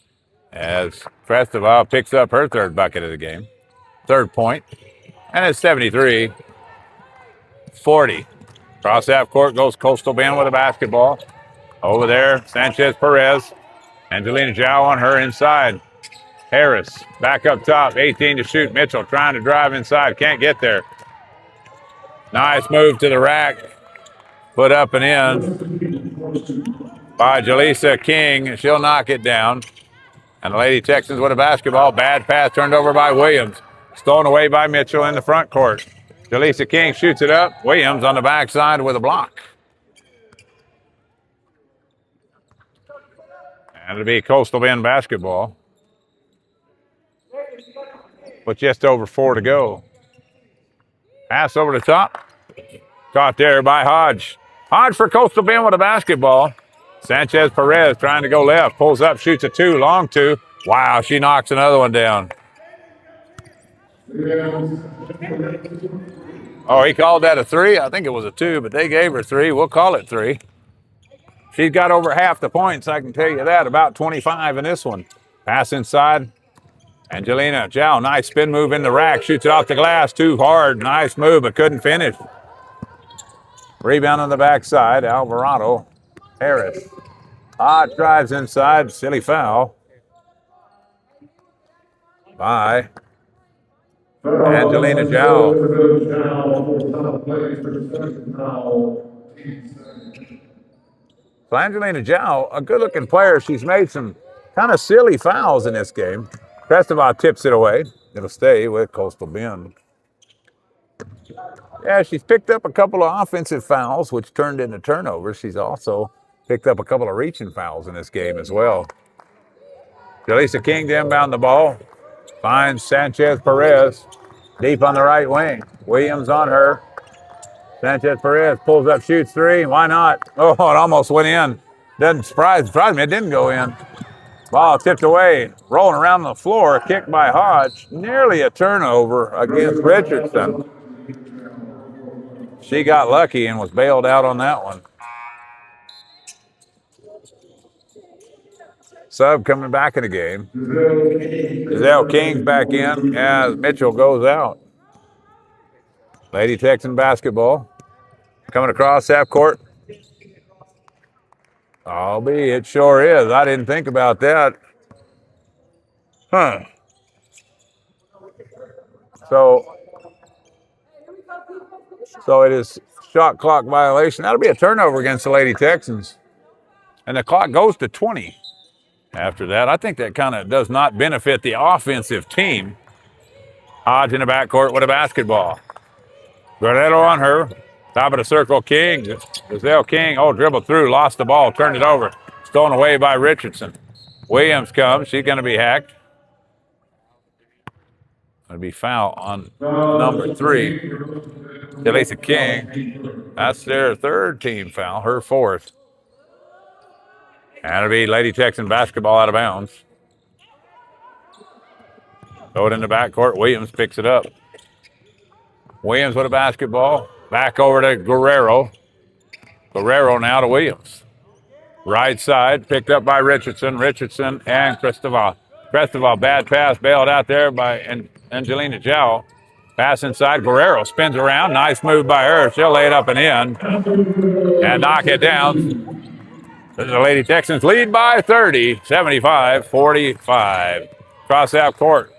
As Crestova picks up her 3rd bucket of the game, 3rd point, and it's 73-40. Cross half court goes Coastal Bend with a basketball. Over there, Sanchez Perez. Angelina Jow on her inside. Harris back up top, 18 to shoot. Mitchell trying to drive inside, can't get there. Nice move to the rack. Put up and in by Jaleesa King. She'll knock it down. And the Lady Texans with a basketball. Bad pass turned over by Williams. Stolen away by Mitchell in the front court. Jaleesa King shoots it up. Williams on the backside with a block. And it'll be Coastal Bend basketball. With just over 4 to go. Pass over the top. Caught there by Hodge. Hodge for Coastal Bend with a basketball. Sanchez Perez trying to go left. Pulls up, shoots a 2, long 2. Wow, she knocks another one down. Oh, he called that a 3? I think it was a 2, but they gave her 3. We'll call it 3. She's got over half the points, I can tell you that. About 25 in this one. Pass inside. Angelina Jow, nice spin move in the rack. Shoots it off the glass, too hard. Nice move, but couldn't finish. Rebound on the backside, Alvarado Harris. Hodge drives inside, silly foul by Angelina Jow. So Angelina Jow, a good-looking player. She's made some kind of silly fouls in this game. Crestobal tips it away. It'll stay with Coastal Bend. Yeah, she's picked up a couple of offensive fouls, which turned into turnovers. She's also picked up a couple of reaching fouls in this game as well. Jaleesa King to inbound the ball. Finds Sanchez Perez deep on the right wing. Williams on her. Sanchez Perez pulls up, shoots three. Why not? Oh, it almost went in. Doesn't surprise me. It didn't go in. Ball tipped away, rolling around the floor. Kicked by Hodge. Nearly a turnover against Richardson. She got lucky and was bailed out on that one. Sub coming back in the game. Giselle King's back in as Mitchell goes out. Lady Texan basketball. Coming across half court. It sure is. I didn't think about that. Huh. So it is shot clock violation. That'll be a turnover against the Lady Texans. And the clock goes to 20 after that. I think that kind of does not benefit the offensive team. Hodge in the backcourt with a basketball. Guerrero on her. Top of the circle, King. Giselle King, dribbled through, lost the ball, turned it over. Stolen away by Richardson. Williams comes. She's going to be hacked. Going to be foul on number 3. Jaleesa King. That's their third team foul, her fourth. And it'll be Lady Texan basketball out of bounds. Throw it in the backcourt. Williams picks it up. Williams with a basketball. Back over to Guerrero. Guerrero now to Williams. Right side, picked up by Richardson. Richardson and Cristobal. Cristobal, bad pass, bailed out there by Angelina Jow. Pass inside, Guerrero spins around. Nice move by her. She'll lay it up and in. And knock it down. The Lady Texans lead by 30, 75-45. Cross half court.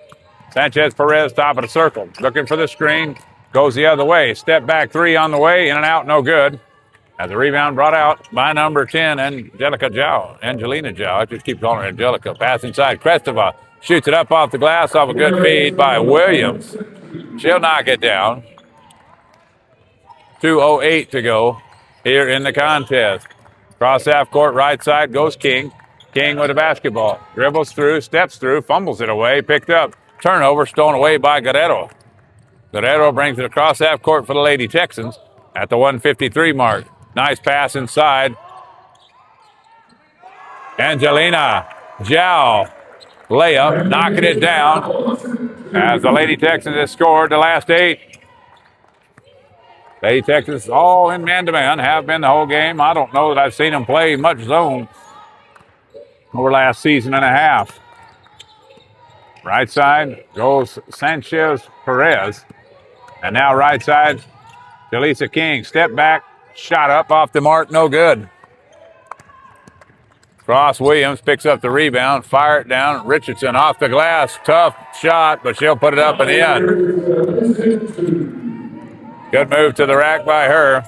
Sanchez Perez, top of the circle. Looking for the screen. Goes the other way. Step back three on the way. In and out, no good. As the rebound brought out by number 10, Angelina Jow. I just keep calling her Angelica. Pass inside. Cristobal shoots it up off the glass off a good feed by Williams. She'll knock it down. 2:08 to go here in the contest. Cross half court, right side goes King. King with a basketball. Dribbles through, steps through, fumbles it away, picked up. Turnover, stolen away by Guerrero. Guerrero brings it across half court for the Lady Texans at the 1:53 mark. Nice pass inside. Angelina Jow. Layup, knocking it down as the Lady Texans has scored the last 8. Lady Texans all in man-to-man, have been the whole game. I don't know that I've seen them play much zone over last season and a half. Right side goes Sanchez Perez. And now right side, Jaleesa King. Step back, shot up off the mark, no good. Cross Williams picks up the rebound, fire it down. Richardson off the glass, tough shot, but she'll put it up and in. Good move to the rack by her.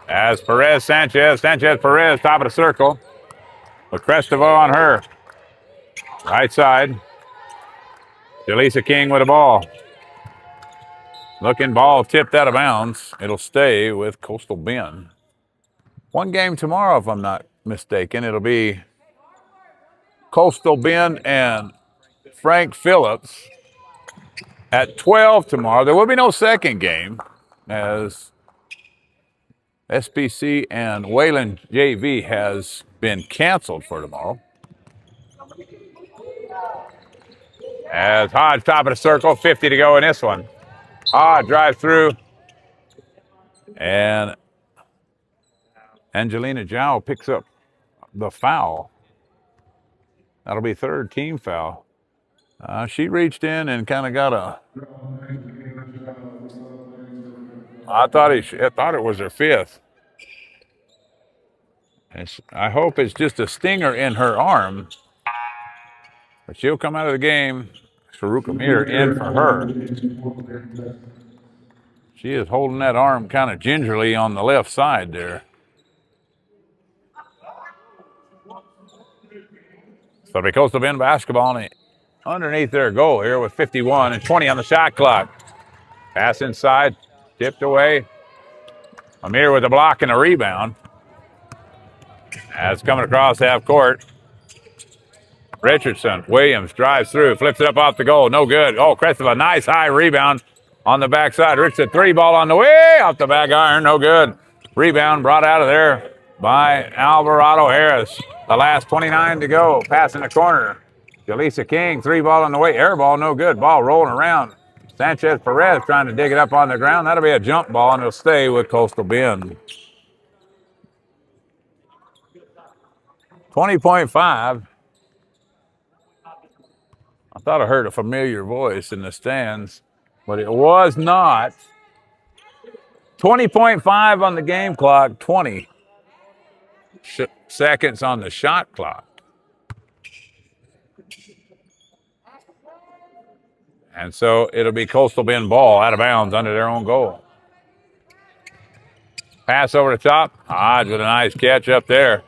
As Sanchez Perez, top of the circle. With Cristobal on her. Right side. Jaleesa King with the ball. Looking ball tipped out of bounds. It'll stay with Coastal Bend. One game tomorrow, if I'm not mistaken. It'll be Coastal Bend and Frank Phillips at 12 tomorrow. There will be no second game as SPC and Wayland JV has been canceled for tomorrow. As Hodge, top of the circle, 50 to go in this one. Hodge drives through. And Angelina Jow picks up the foul. That'll be third team foul. She reached in and kind of got a... I thought it was her fifth. I hope it's just a stinger in her arm. But she'll come out of the game. Faruka Mir in for her. She is holding that arm kind of gingerly on the left side there. So it'll be Coastal Bend basketball underneath their goal here with 51 and 20 on the shot clock. Pass inside, tipped away. Amir with a block and a rebound. As coming across half court. Richardson, Williams drives through, flips it up off the goal. No good. Oh, Crestova, nice high rebound on the backside. Richardson, three ball on the way, off the back iron. No good. Rebound brought out of there by Alvarado Harris. The last 29 to go. Pass in the corner. Jaleesa King, three ball on the way. Air ball, no good. Ball rolling around. Sanchez Perez trying to dig it up on the ground. That'll be a jump ball, and it'll stay with Coastal Bend. 20.5. I thought I heard a familiar voice in the stands, but it was not. 20.5 on the game clock, 20 seconds on the shot clock. And so it'll be Coastal Bend ball out of bounds under their own goal. Pass over the top. Hodge with a nice catch up there.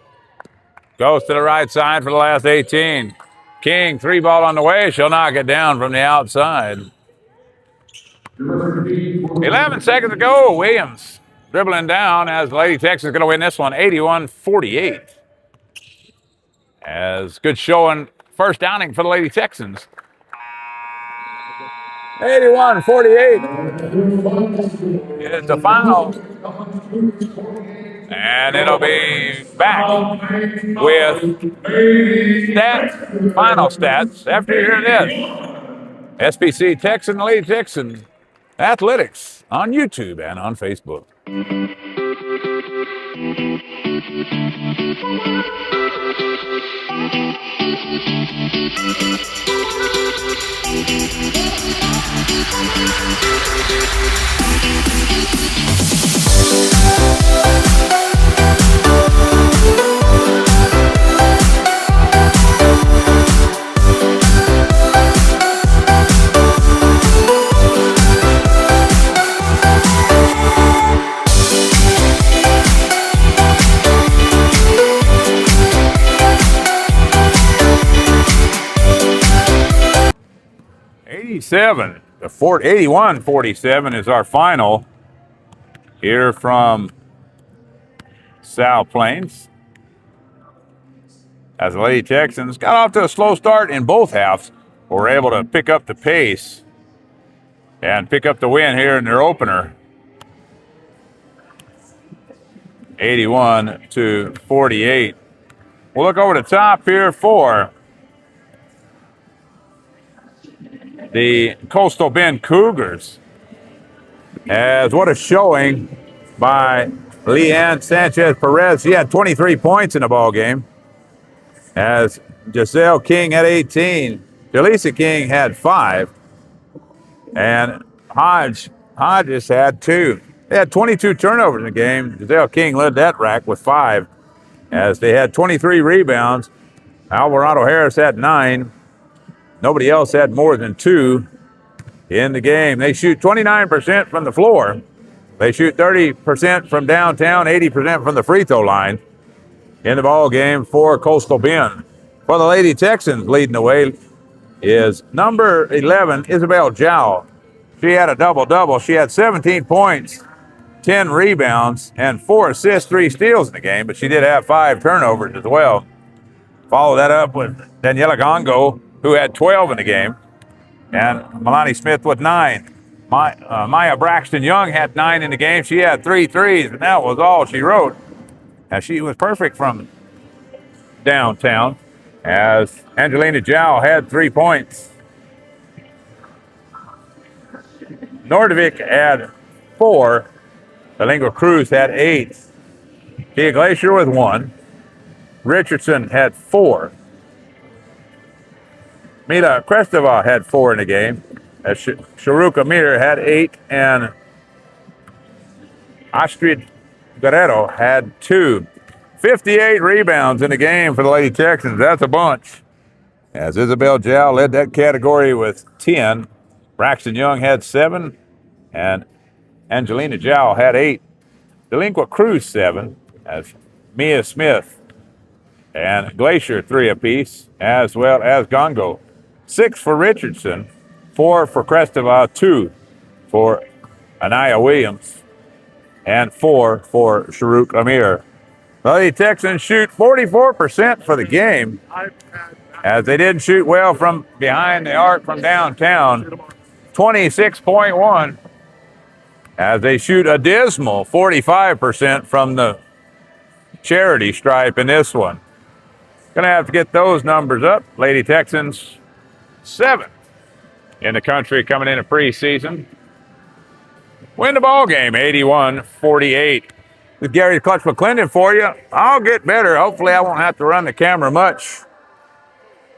Goes to the right side for the last 18. King, three ball on the way. She'll knock it down from the outside. 11 seconds to go. Williams dribbling down as the Lady Texans going to win this one 81-48. As good showing first downing for the Lady Texans. 81-48. It's a foul. And it'll be back with stats, final stats after you hear this. SPC Texan, Lady Texan Athletics on YouTube and on Facebook. The 81-47 is our final here from South Plains. As the Lady Texans got off to a slow start in both halves, were able to pick up the pace and pick up the win here in their opener. 81-48. We'll look over the top here for the Coastal Bend Cougars. As what a showing by Leanne Sanchez Perez. She had 23 points in the ball game. As Giselle King had 18. Jaleesa King had 5. And Hodges had 2. They had 22 turnovers in the game. Giselle King led that rack with 5. As they had 23 rebounds. Alvarado Harris had 9. Nobody else had more than 2 in the game. They shoot 29% from the floor. They shoot 30% from downtown, 80% from the free throw line in the ball game for Coastal Bend. For the Lady Texans, leading the way is number 11, Isabel Jow. She had a double-double. She had 17 points, 10 rebounds, and 4 assists, 3 steals in the game, but she did have 5 turnovers as well. Follow that up with Daniela Gongo, who had 12 in the game, and Melanie Smith with 9. Maya Braxton Young had 9 in the game. She had 3 threes, and that was all she wrote. And she was perfect from downtown, as Angelina Jow had 3 points. Nordvik had 4. The Lingua Cruz had 8. Tia Glacier with 1. Richardson had 4. Mila Krestova had 4 in the game. Sharuk Amir had 8, and Astrid Guerrero had 2. 58 rebounds in the game for the Lady Texans. That's a bunch. As Isabel Jow led that category with 10. Braxton Young had 7, and Angelina Jow had 8. Delinqua Cruz 7, as Mia Smith and Glacier 3 apiece, as well as Gongo 6 for Richardson, 4 for Crestova, 2 for Anaya Williams, and 4 for Sharuk Amir. The Texans shoot 44% for the game, as they didn't shoot well from behind the arc from downtown. 26.1, as they shoot a dismal 45% from the charity stripe in this one. Gonna have to get those numbers up. Lady Texans, 7th in the country coming into preseason. Win the ball game, 81-48. This is Gary Clutch McClendon for you. I'll get better. Hopefully I won't have to run the camera much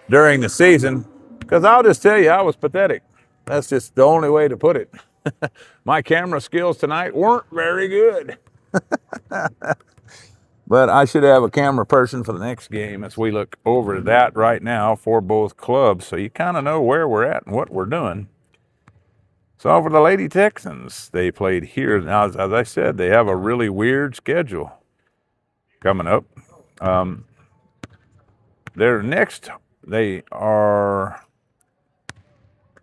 during the season, because I'll just tell you, I was pathetic. That's just the only way to put it. My camera skills tonight weren't very good. But I should have a camera person for the next game as we look over that right now for both clubs, so you kind of know where we're at and what we're doing. So for the Lady Texans, they played here. Now, as I said, they have a really weird schedule coming up. Their next, they are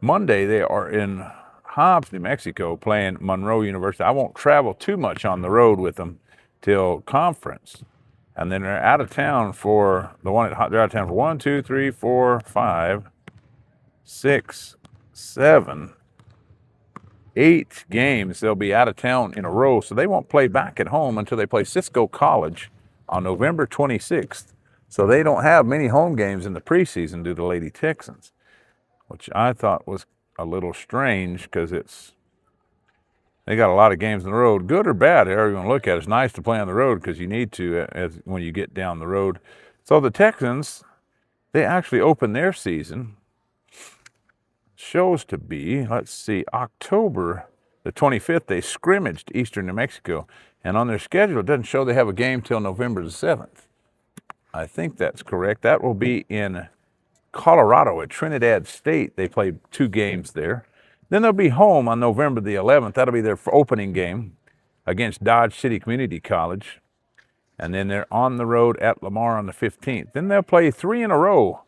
Monday, they are in Hobbs, New Mexico, playing Monroe University. I won't travel too much on the road with them till conference. And then they're out of town for they're out of town for 1, 2, 3, 4, 5, 6, 7, 8 games. They'll be out of town in a row, so they won't play back at home until they play Cisco College on November 26th. So they don't have many home games in the preseason due to Lady Texans, which I thought was a little strange, because they got a lot of games on the road, good or bad, however you want to look at it. It's nice to play on the road because you need to when you get down the road. So the Texans, they actually open their season, shows to be, let's see, October the 25th, they scrimmaged Eastern New Mexico. And on their schedule, it doesn't show they have a game till November the 7th. I think that's correct. That will be in Colorado at Trinidad State. They play 2 games there. Then they'll be home on November the 11th. That'll be their opening game against Dodge City Community College. And then they're on the road at Lamar on the 15th. Then they'll play 3 in a row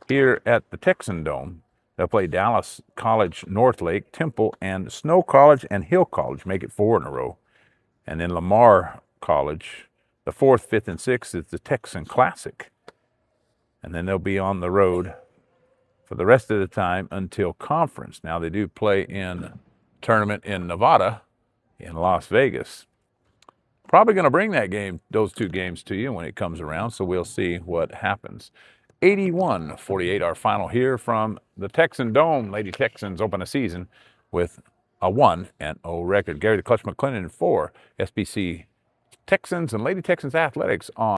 here at the Texan Dome. They'll play Dallas College, Northlake, Temple, and Snow College and Hill College, make it 4 in a row. And then Lamar College, the 4th, 5th, and 6th is the Texan Classic. And then they'll be on the road for the rest of the time until conference. Now, they do play in tournament in Nevada, in Las Vegas. Probably going to bring that game, those 2 games to you when it comes around, so we'll see what happens. 81-48, our final here from the Texan Dome. Lady Texans open a season with a 1-0 record. Gary the Clutch McClendon for SPC Texans and Lady Texans Athletics on